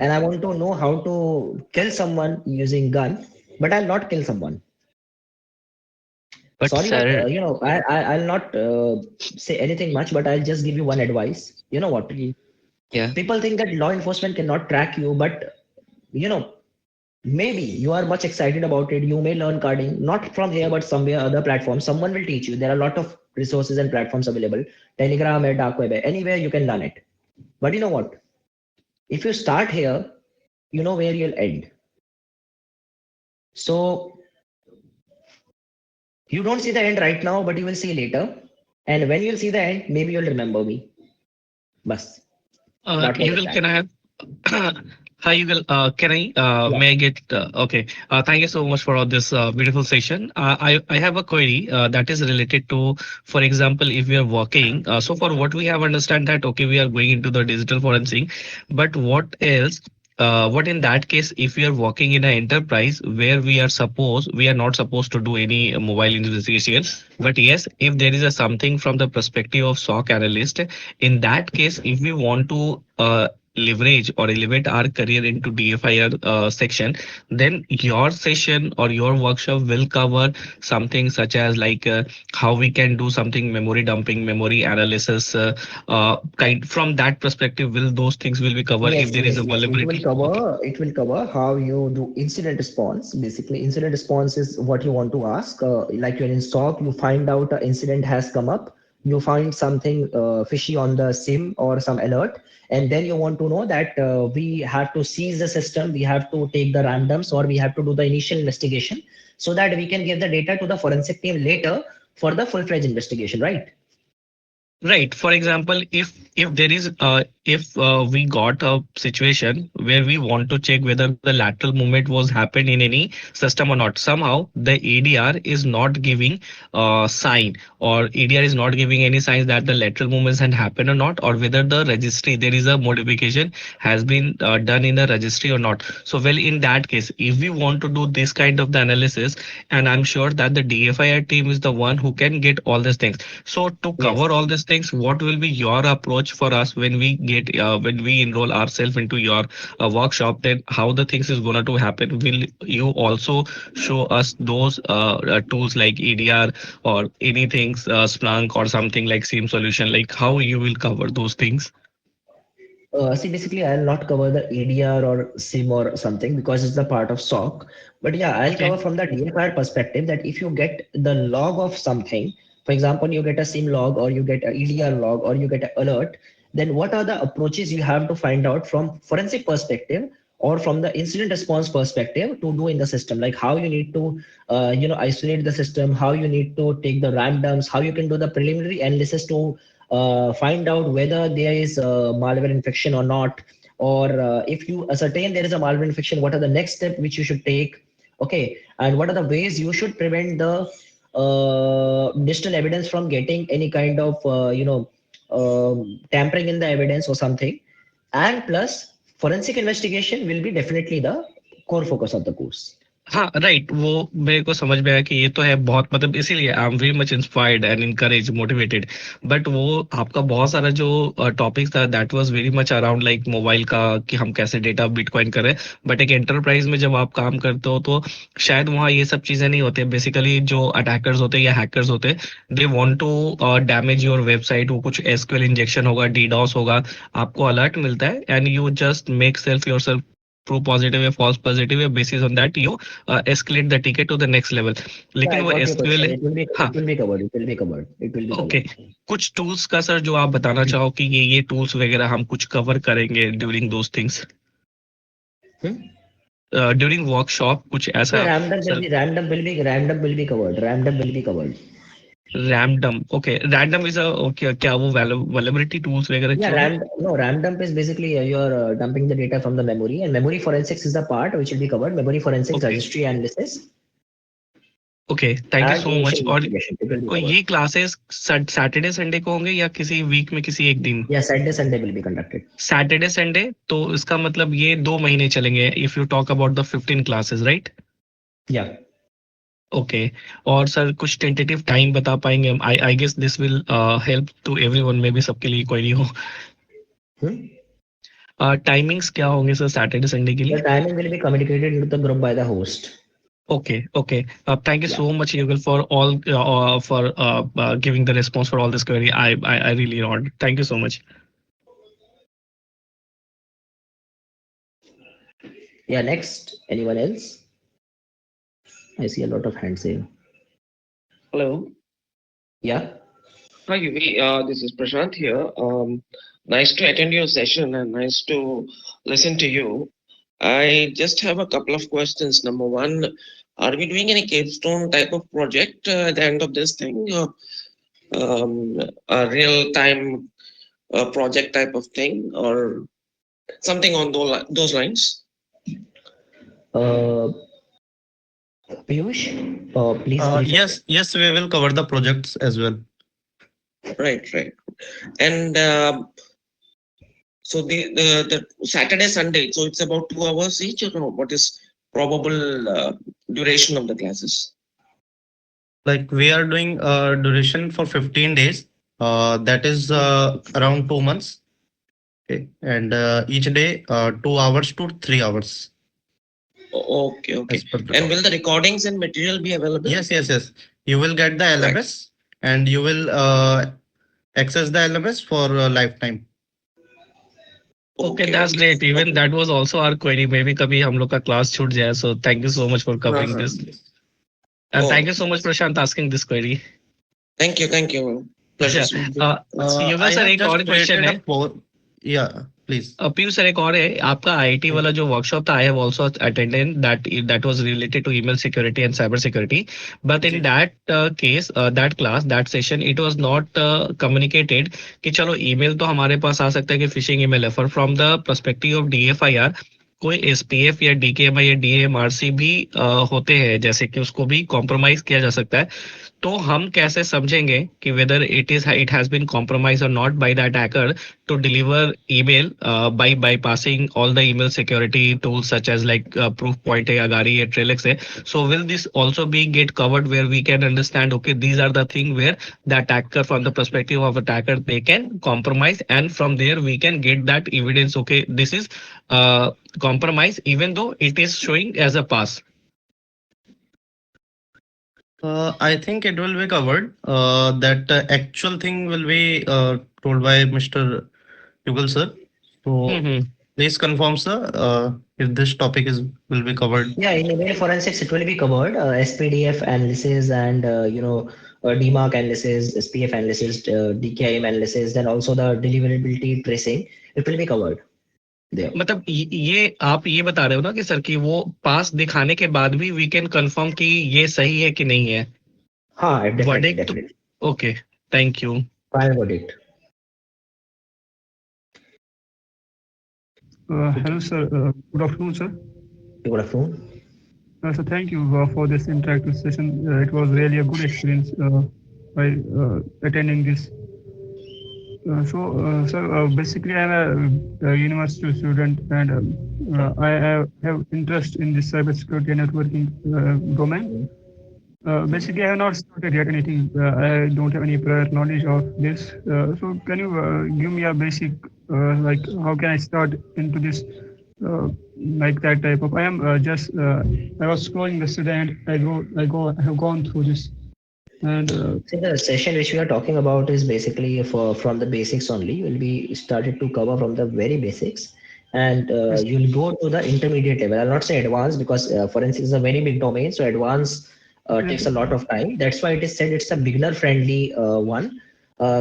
and I want to know how to kill someone using gun, but I'll not kill someone. But Sorry, sir, but I'll not say anything much, but I'll just give you one advice. You know what? yeah. People think that law enforcement cannot track you, but you know, maybe you are much excited about it. You may learn carding, not from here, but somewhere other platforms. Someone will teach you. There are a lot of resources and platforms available. Telegram, dark web, anywhere you can learn it. But you know what? If you start here, you know where you'll end. So you don't see the end right now, but you will see later. And when you'll see the end, maybe you'll remember me. Bas. Yugal, can I have? Hi, Yugal. Can I? May I get? Okay. Thank you so much for all this beautiful session. I have a query that is related to, for example, if we are working. So for what we have understand that okay, we are going into the digital forensic, but what else? What in that case, if we are working in an enterprise where we are not supposed to do any mobile investigation, but yes, if there is a something from the perspective of SOC analyst, in that case, if we want to leverage or elevate our career into DFIR section, then your session or your workshop will cover something such as like how we can do something memory dumping, memory analysis, kind from that perspective. Will those things will be covered if there is a vulnerability? It will cover how you do incident response. Basically, incident response is what you want to ask. Like you're in stock, you find out an incident has come up, you find something fishy on the SIM or some alert, and then you want to know that we have to seize the system, we have to take the randoms, or we have to do the initial investigation so that we can give the data to the forensic team later for the full-fledged investigation, right? Right. For example, if there is if we got a situation where we want to check whether the lateral movement was happened in any system or not, somehow the ADR is not giving sign, or ADR is not giving any signs that the lateral movements had happened or not, or whether the registry there is a modification has been done in the registry or not. So well, in that case, if we want to do this kind of the analysis, and I'm sure that the DFIR team is the one who can get all these things. So to cover Yes. all these things, what will be your approach for us when we get when we enroll ourselves into your workshop? Then how the things is gonna to happen? Will you also show us those tools like EDR or anything Splunk or something like SIEM solution? Like how you will cover those things? See, basically, I'll not cover the ADR or SIM or something because it's the part of SOC. But yeah, I'll Okay. cover from the DFIR perspective that if you get the log of something, for example, you get a SIM log or you get a EDR log or you get an alert, then what are the approaches you have to find out from forensic perspective or from the incident response perspective to do in the system, like how you need to, isolate the system, how you need to take the randoms, how you can do the preliminary analysis to find out whether there is a malware infection or not, or if you ascertain there is a malware infection, what are the next step which you should take, okay, and what are the ways you should prevent the digital evidence from getting any kind of tampering in the evidence or something. And plus forensic investigation will be definitely the core focus of the course. हाँ right, वो मेरे को समझ में आया कि ये तो है बहुत, मतलब इसीलिए I am very much inspired and encourage motivated. But वो आपका बहुत सारा जो टॉपिक था that was very much around like mobile का, कि हम कैसे डेटा बिटकॉइन करें। बट एक एंटरप्राइज में जब आप काम करते हो तो शायद वहाँ ये सब चीजें नहीं होती। बेसिकली जो अटैकर्स होते हैं या हैकर्स होते हैं, they want to damage your website. वो कुछ एसक्यूएल इंजेक्शन होगा, डीडॉस होगा, आपको अलर्ट मिलता है and you just make self your self true positive या फॉल्स पॉजिटिव या basis on that you escalate the ticket to the next level। Yeah, लेकिन I वो got your एसक्यूएल question. है। हाँ, It will be covered. It will be covered. It will be okay. covered. कुछ tools का sir जो आप बताना चाहो कि ये टूल्स वगैरह हम कुछ कवर करेंगे during those things, Hmm? During workshop कुछ Yeah, ऐसा sir? random will be covered. Random will be covered. Random, okay, random is a क्या वो वैल्युबिलिटी टूल्स वगैरह Yeah, जो है? RAM dump is basically you're dumping the data from the memory, and memory forensics is the part which will be covered. Memory forensics, okay, registry analysis, okay, thank you and so much. initial और investigation. It will be covered. ये classes Saturday Sunday को होंगे या किसी week में किसी एक दिन? Yeah, Saturday, Sunday will be conducted. Saturday Sunday, तो इसका मतलब ये 2 महीने चलेंगे if you talk about the 15 classes, right? Yeah. Okay. और सर कुछ टेंटेटिव टाइम बता पाएंगे? I I guess this will help to everyone, may be सबके लिए क्वेरी हो। Hmm? टाइमिंग्स क्या होंगे सर सैटरडे संडे के The लिए? timing will be communicated into the group by the host. Okay, okay. Thank you Yeah. So much Yugal for all for giving the response for all this query. I really not, thank you so much. Yeah. Next, anyone else? I see a lot of hands here. Hello. Yeah. Hi, Yuvi. This is Prashant here. Nice to attend your session and nice to listen to you. I just have a couple of questions. Number one, are we doing any capstone type of project at the end of this thing? A real time project type of thing or something on those lines? Uh, Piyush, please brief us. Yes, we will cover the projects as well. Right, right. And so the Saturday, Sunday, so it's about 2 hours each, or no? What is probable duration of the classes? Like we are doing duration for 15 days. That is around 2 months. Okay. And each day 2 hours to 3 hours Okay, okay. as per the And will topic. the recordings and material be available? Yes. You will get the Right. LMS and you will access the LMS for lifetime. Okay, that's great. Even that was also our query, maybe कभी हम लोग का class छूट जाए। So thank you so much for covering this, and thank you so much Prashant asking this query. Thank you. Pleasure. Yugal I sir have एक और just question created है। a poll. Yeah. please. Piyu sir एक और है आपका IIT वाला जो workshop था I have also attended that was related to email security and cyber security but in that case that class that session it was not communicated कि चलो email तो हमारे पास आ सकता है कि फिशिंग ईमेल है for from the perspective of DFIR कोई SPF या डीकेएमआई या डीएमआरसी भी होते हैं जैसे कि उसको भी कॉम्प्रोमाइज किया जा सकता है तो हम कैसे समझेंगे कि whether it has been compromise और not by that hacker to deliver email by bypassing all the email security tools such as like Proofpoint hai, Agari hai, Trellix hai. So will this also be get covered where we can understand okay these are the thing where the attacker from the perspective of attacker they can compromise and from there we can get that evidence okay this is compromise even though it is showing as a pass. I think it will be covered. That actual thing will be told by Mr. Yugal sir. So Mm-hmm. please confirm, sir, if this topic is will be covered. Yeah, in email forensics, it will be covered. SPDF analysis and DMARC analysis, SPF analysis, DKIM analysis, then also the deliverability tracing. It will be covered there. मतलब ये आप ये बता रहे हो ना कि sir कि वो पास दिखाने के बाद भी वी कैन कंफर्म कि ये सही है कि नहीं है हाँ, definitely, verdict definitely. Okay thank you Final verdict. Hello, sir. Good afternoon, sir. Good afternoon. So thank you for this interactive session. It was really a good experience by attending this. Sir, basically I'm a university student and I have interest in this cybersecurity and networking domain. Basically, I have not started yet anything. I don't have any prior knowledge of this. So can you give me a basic, like how can I start into this, like that type of? I am I was scrolling yesterday and I have gone through this. And See, the session which we are talking about is basically from the basics only. Will be started to cover from the very basics, and Yes. you'll go to the intermediate level. I'll not say advanced because forensics is a very big domain, so advanced takes a lot of time. That's why it is said it's a beginner-friendly one.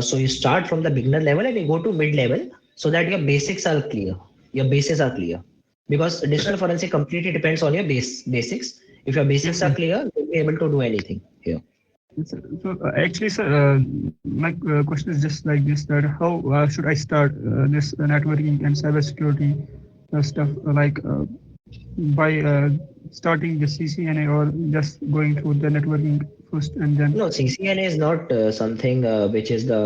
So you start from the beginner level and you go to mid-level so that your basics are clear. Your bases are clear. Because digital forensic completely depends on your basics. If your basics Yes, are sir. clear, you'll be able to do anything here. So actually, sir, my question is just like this: that how should I start this networking and cybersecurity stuff? Like by starting the CCNA or just going through the networking first and then? No, CCNA is not something which is the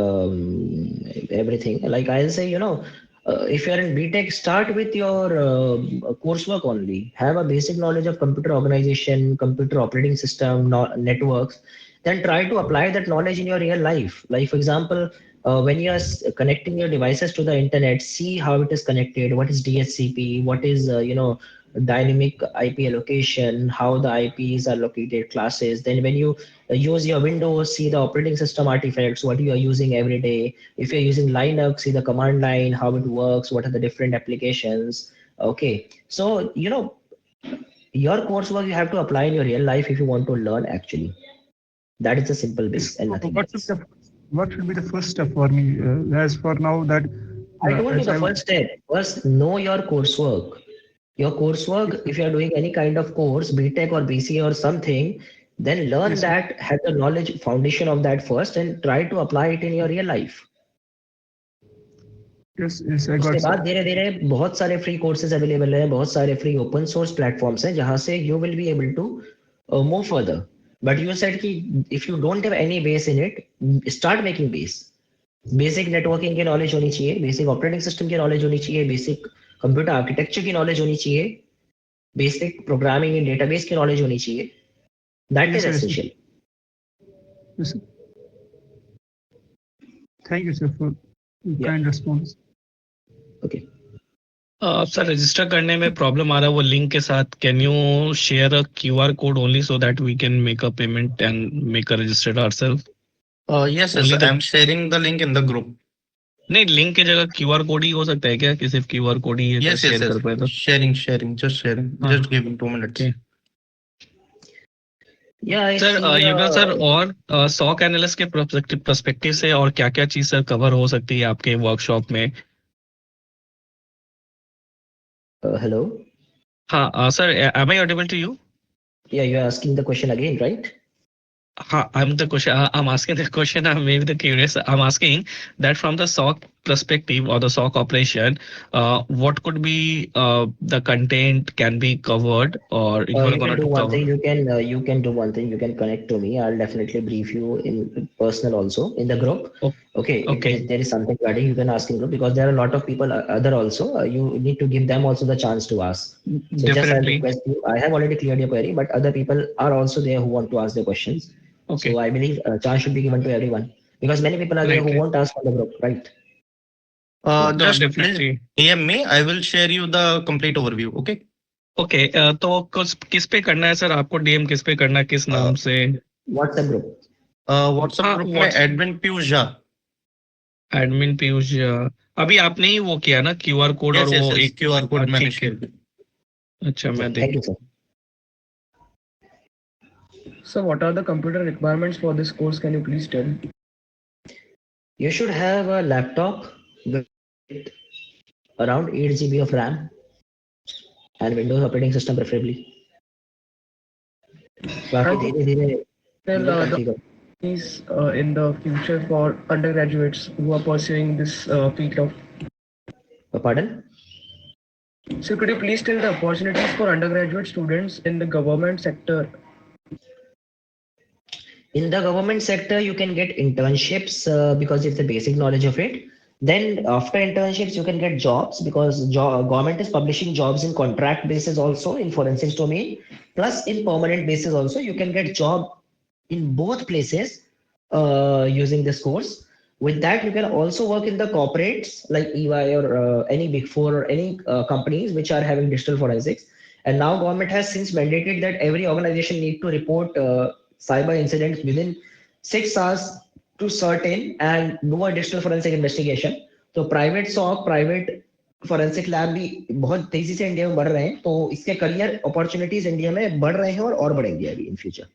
everything. Like I'll say, if you're in BTech, start with your coursework only. Have a basic knowledge of computer organization, computer operating system, networks. Then try to apply that knowledge in your real life. Like for example, when you are connecting your devices to the internet, see how it is connected. What is DHCP? What is dynamic IP allocation? How the IPs are located, classes. Then when you use your Windows, see the operating system artifacts, what you are using every day. If you're using Linux, see the command line, how it works, what are the different applications. Okay, so your coursework you have to apply in your real life if you want to learn actually. That is the simple base and nothing else. What should be the first step for me? As for now, that I told you as the I'm- first step. First, know your coursework. Your coursework, if you are doing any kind of course, BTech or BCA or something, then learn Yes, sir. that, have the knowledge foundation of that first, and try to apply it in your real life. Yes, I उसके got, sir. बाद धीरे धीरे बहुत सारे free courses available हैं, बहुत सारे free open source platforms हैं जहां से you will be able to move further. But you said कि if you don't have any base in it, start making base. Basic networking की नॉलेज होनी चाहिए, बेसिक ऑपरेटिंग सिस्टम की knowledge होनी चाहिए, बेसिक कंप्यूटर आर्किटेक्चर की knowledge होनी चाहिए, बेसिक प्रोग्रामिंग इन डेटाबेस की नॉलेज होनी चाहिए. That Yes, is sir, yes, sir. Essential. Yes, sir. Thank you, sir, for kind response. Okay. Sir register करने में प्रॉब्लम आ रहा है वो लिंक के साथ can you share a QR code only so that we can make a payment and make a registered ourselves. Yes, Only yes, the- I'm sharing the link in the group. नहीं link की जगह QR code ही हो सकता है क्या कि सिर्फ QR code ही Yes, share yes, कर पाए तो? sharing, just sharing. हाँ. Just give me 2 minutes. Okay. या सर युगल सर और सॉक एनालिस्ट के पर्सपेक्टिव से और क्या क्या चीज सर कवर हो सकती है आपके वर्कशॉप में? Hello. Sir, am I audible to you? Yeah, you're asking the question again, right? I'm the question. I'm asking the question. I'm maybe the curious. I'm asking that from the SOC perspective or the SOC operation, what could be the content can be covered, or you are You can gonna do to one cover? thing. You can do one thing. You can connect to me. I'll definitely brief you in personal also in the group. Oh, Okay, if okay, there is something regarding, you can ask in group because there are a lot of people other also. You need to give them also the chance to ask. So just I'll definitely. request you. I have already cleared your query, but other people are also there who want to ask their questions. So Okay, I believe a chance should be given to everyone because many people are there who right, right. won't ask for the group, right? Yeah. No, Just please definitely. DM me. I will share you the complete overview. Okay. Okay तो किस पे करना है sir आपको DM किस पे करना है किस नाम से WhatsApp group. व्हाट्सएप हाँ ग्रुप में what's admin Piyush Jha. Admin Piyush अभी आपने ही वो किया ना क्यूआर कोड और यस यस वो यस, एक क्यूआर कोड मैंने ठीक है शेयर. अच्छा Yeah. मैं Thank देख you, sir. So, what are the computer requirements for this course? Can you please tell? You should have a laptop with around 8 GB of RAM and Windows operating system preferably. बाकी And धीरे धीरे tell email the configure. is in the future for undergraduates who are pursuing this field of. Pardon? So, could you please tell the opportunities for undergraduate students in the government sector? In the government sector, you can get internships because it's the basic knowledge of it. Then after internships, you can get jobs because government is publishing jobs in contract basis also in forensics domain. Plus in permanent basis also, you can get job in both places using this course. With that, you can also work in the corporates like EY or any big four or any companies which are having digital forensics. And now government has since mandated that every organization need to report cyber incidents within 6 hours to certain and do a digital forensic investigation. तो private सॉक private forensic lab भी बहुत तेजी से India में बढ़ रहे हैं तो इसके करियर अपॉर्चुनिटीज इंडिया में बढ़ रहे हैं और बढ़ेंगे अभी in future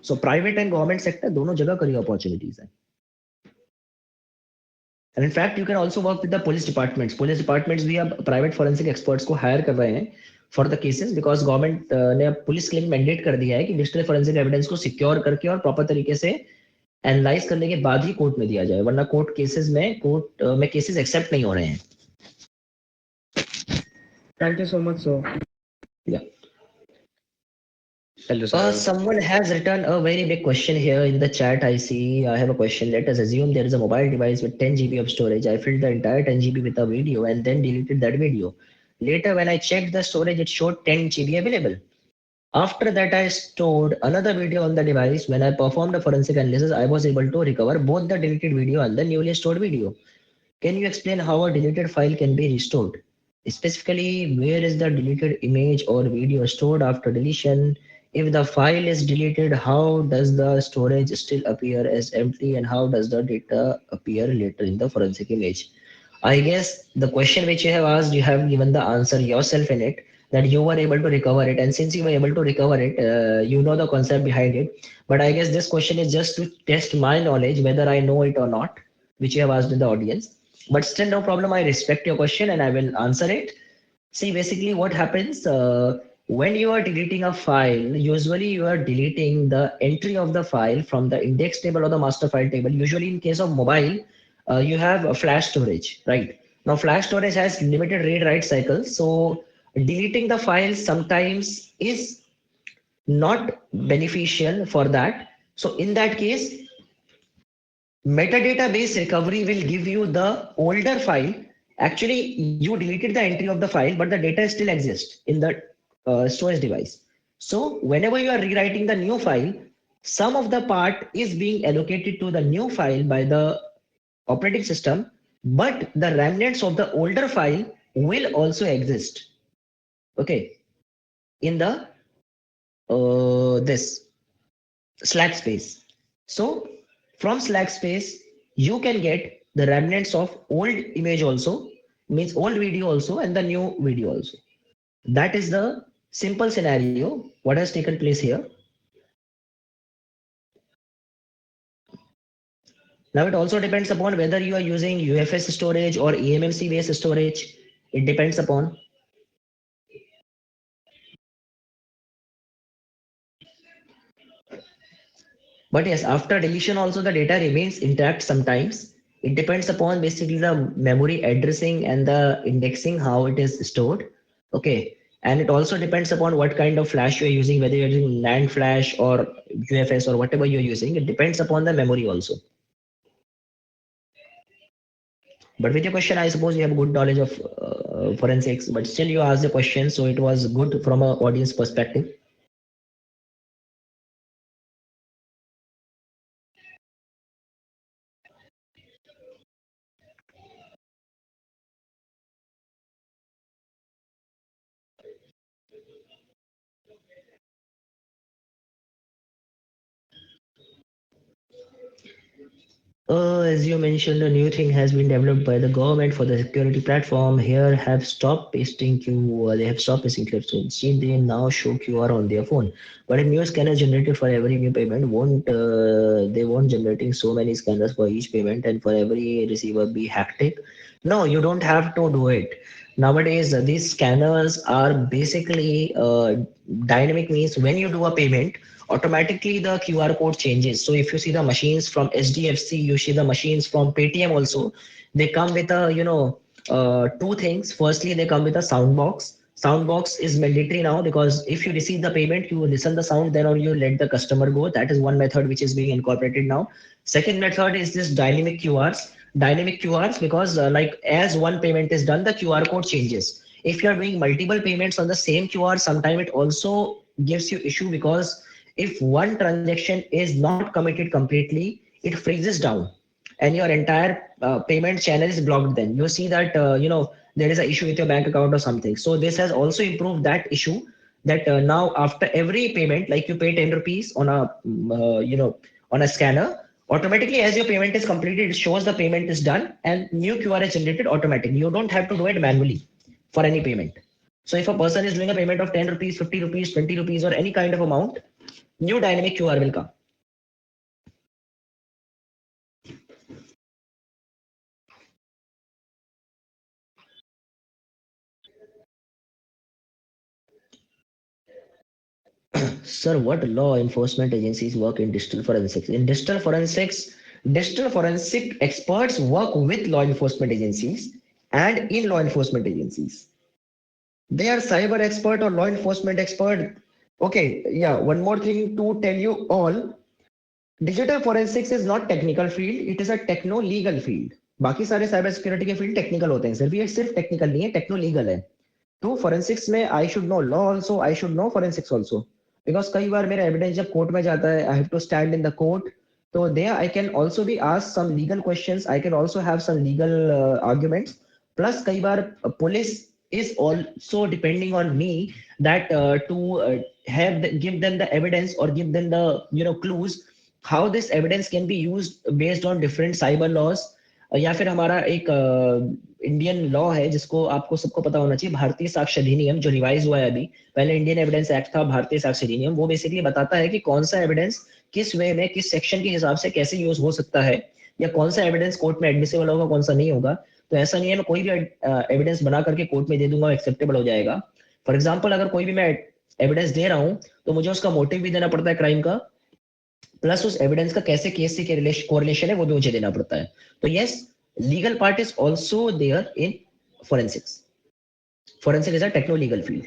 so private and government sector दोनों जगह करियर अपॉर्चुनिटीज है and in fact you can also work with the police departments भी अब प्राइवेट फॉरेंसिक एक्सपर्ट्स को हायर कर रहे हैं for the cases because government ने अब पुलिस के लिए मैंडेट कर दिया है कि डिजिटल फॉरेंसिक एविडेंस को सिक्योर करके और प्रॉपर तरीके से एनालाइज करने के बाद ही कोर्ट में दिया जाए वरना कोर्ट में केसेस एक्सेप्ट नहीं हो रहे हैं. Thank you so much, sir. Yeah. Hello, sir. Someone has written a very big question here in the chat. I see. I have a question. Let us assume there is a mobile device with 10 GB of storage. I filled the entire 10 GB with a video and then deleted that video. Later, when I checked the storage, it showed 10 GB available. After that, I stored another video on the device. When I performed a forensic analysis, I was able to recover both the deleted video and the newly stored video. Can you explain how a deleted file can be restored? Specifically, where is the deleted image or video stored after deletion? If the file is deleted, how does the storage still appear as empty and how does the data appear later in the forensic image? I guess the question which you have asked, you have given the answer yourself in it that you were able to recover it. And since you were able to recover it, you know the concept behind it. But I guess this question is just to test my knowledge, whether I know it or not, which you have asked in the audience. But still, no problem. I respect your question and I will answer it. See, basically, what happens when you are deleting a file, usually you are deleting the entry of the file from the index table or the master file table. Usually, in case of mobile, you have a flash storage, right? Now, flash storage has limited read write cycles. So, deleting the file sometimes is not beneficial for that. So, in that case, metadata based recovery will give you the older file. Actually, you deleted the entry of the file, but the data still exists in the storage device. So whenever you are rewriting the new file, some of the part is being allocated to the new file by the operating system, but the remnants of the older file will also exist. Okay, in the this slack space. So from slack space, you can get the remnants of old image also, means old video also, and the new video also. That is the simple scenario what has taken place here. Now it also depends upon whether you are using UFS storage or eMMC based storage. It depends upon. But yes, after deletion also the data remains intact sometimes. It depends upon basically the memory addressing and the indexing, how it is stored. Okay. And it also depends upon what kind of flash you're using, whether you're using NAND flash or UFS or whatever you're using. It depends upon the memory also. But with your question, I suppose you have good knowledge of forensics, but still you asked the question, so it was good from an audience perspective. As you mentioned, a new thing has been developed by the government for the security platform. Here have stopped pasting Q. They have stopped pasting clips. So instead, they now show QR on their phone. But a new scanner generated for every new payment won't. They won't generating so many scanners for each payment and for every receiver be hectic. No, you don't have to do it. Nowadays, these scanners are basically dynamic. Means when you do a payment, automatically the QR code changes. So if you see the machines from SDFC, you see the machines from Paytm also, they come with a, two things. Firstly, they come with a sound box. Sound box is mandatory now because if you receive the payment, you listen the sound, then only you let the customer go. That is one method which is being incorporated now. Second method is this dynamic QRs. Dynamic QRs because like as one payment is done, the QR code changes. If you are doing multiple payments on the same QR, sometimes it also gives you issue because if one transaction is not committed completely, it freezes down and your entire payment channel is blocked. Then you see that there is an issue with your bank account or something. So this has also improved that issue, that now after every payment, like you pay 10 rupees on a on a scanner, automatically as your payment is completed, it shows the payment is done and new QR is generated automatically. You don't have to do it manually for any payment. So if a person is doing a payment of 10 rupees, 50 rupees, 20 rupees or any kind of amount, new dynamic QR will come. Sir, what law enforcement agencies work in digital forensics? In digital forensic experts work with law enforcement agencies and in law enforcement agencies. They are cyber expert or law enforcement expert. Okay, yeah, one more thing to tell you all. Digital forensics is not technical field, it is a techno legal field. बाकी सारे cyber security के field technical होते हैं, सिर्फ technical नहीं है, techno legal है. तो फोरेंसिक्स में I should know law also, I should know forensics also, because कई बार मेरा एविडेंस जब कोर्ट में जाता है, I have to stand in the court. तो there I can also be ask some legal questions, I can also have some legal arguments. Plus कई बार police is also depending on me that to give them the evidence or give them the clues how this evidence can be used based on different cyber laws. या फिर हमारा एक Indian law है जिसको आपको सबको पता होना चाहिए, भारतीय साक्ष्य अधिनियम, जो रिवाइज हुआ है अभी. पहले इंडियन एविडेंस एक्ट था, भारतीय साक्ष्य अधिनियम. वो बेसिकली बताता है कि कौन सा एविडेंस किस वे में किस सेक्शन के हिसाब से कैसे यूज हो सकता है, या कौन सा एविडेंस कोर्ट में एडमिसिबल होगा, कौन सा नहीं होगा. तो ऐसा नहीं है मैं कोई भी एविडेंस बना करके कोर्ट में दे दूंगा एक्सेप्टेबल हो जाएगा. फॉर एग्जाम्पल, अगर कोई भी मैं एविडेंस दे रहा हूँ तो मुझे उसका मोटिव भी देना पड़ता है क्राइम का, प्लस उस एविडेंस का कैसे केस से कोरिलेशन है वो भी मुझे देना पड़ता है. तो yes, legal part is also there in forensics. Forensic is a techno legal field.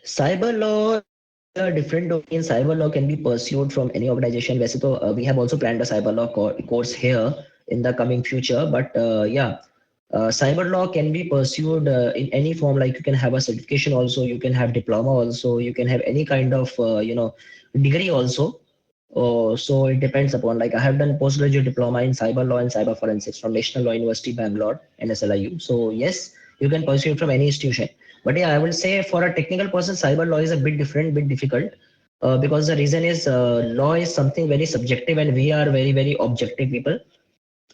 Cyber law, a different domain. Cyber law can be pursued from any organization. वैसे तो we have also planned a cyber law course here in the coming future. But yeah, cyber law can be pursued in any form. Like you can have a certification also, you can have diploma also, you can have any kind of degree also. So it depends upon. Like I have done postgraduate diploma in cyber law and cyber forensics from National Law University Bangalore, NSLIU. So yes, you can pursue it from any institution. But yeah, I will say for a technical person, cyber law is a bit different, bit difficult, because the reason is law is something very subjective and we are very, very objective people.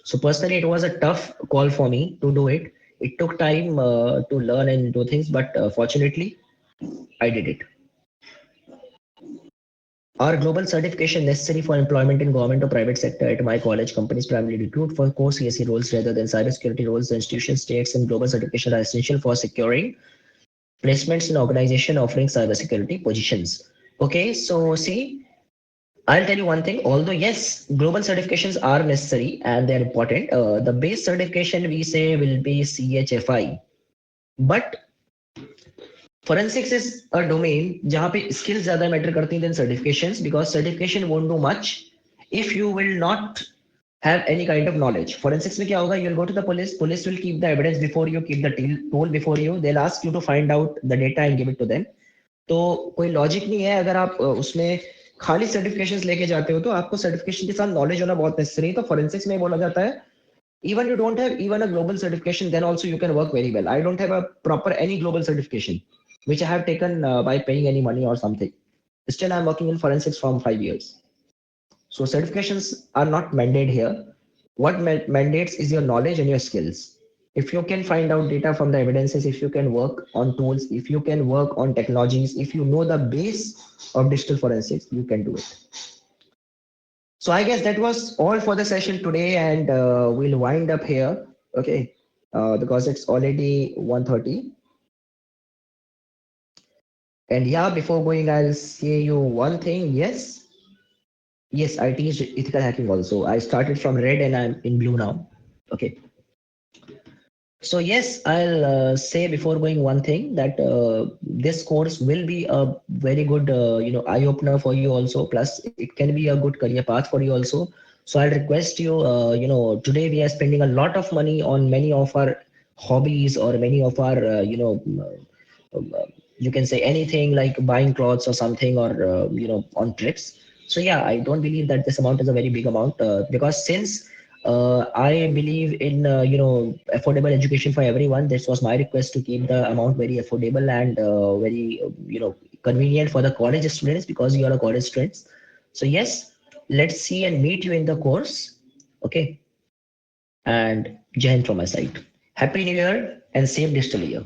So personally, it was a tough call for me to do it. it took time to learn and do things, but fortunately, I did it. Are global certification necessary for employment in government or private sector? At my college, companies primarily recruit for core CSE roles rather than cybersecurity roles. The institution states and global certification are essential for securing placements in organization offering cybersecurity positions. Okay, so see, I'll tell you one thing. Although yes, global certifications are necessary and they're important, the base certification we say will be CHFI. But forensics is a domain जहाँ पे skills ज़्यादा matter करती हैं than certifications, because certification won't do much if you will not have any kind of knowledge. Forensics में क्या होगा? You'll go to the police. Police will keep the evidence before you, keep the tool before you. They'll ask you to find out the data and give it to them. तो कोई logic नहीं है अगर आप उसमें खाली certifications लेके जाते हो तो आपको सर्टिफिकेशन के साथ नॉलेज होना बहुत नेसेसरी है. तो फोरेंसिक्स में बोला जाता है even you don't have even a global certification, then also you can work very well. I don't have a proper any global certification which I have taken by paying any money or something. Still I'm working in forensics from 5 years. So certifications are not mandated here. What mandates is your knowledge and your skills. If you can find out data from the evidences, if you can work on tools, if you can work on technologies, if you know the base of digital forensics, you can do it. So I guess that was all for the session today, and we'll wind up here, okay, because it's already 1:30. And yeah, before going, I'll say you one thing. Yes, I teach ethical hacking also. I started from red and I'm in blue now. Okay. So yes, I'll say before going one thing that this course will be a very good, eye opener for you also. Plus, it can be a good career path for you also. So I'll request you, today we are spending a lot of money on many of our hobbies or many of our, you can say anything like buying clothes or something or, on trips. So yeah, I don't believe that this amount is a very big amount because since I believe in affordable education for everyone. This was my request to keep the amount very affordable and very convenient for the college students because you are a college students. So yes, let's see and meet you in the course. Okay, and Jai Hind from my side. Happy New Year and safe digital year.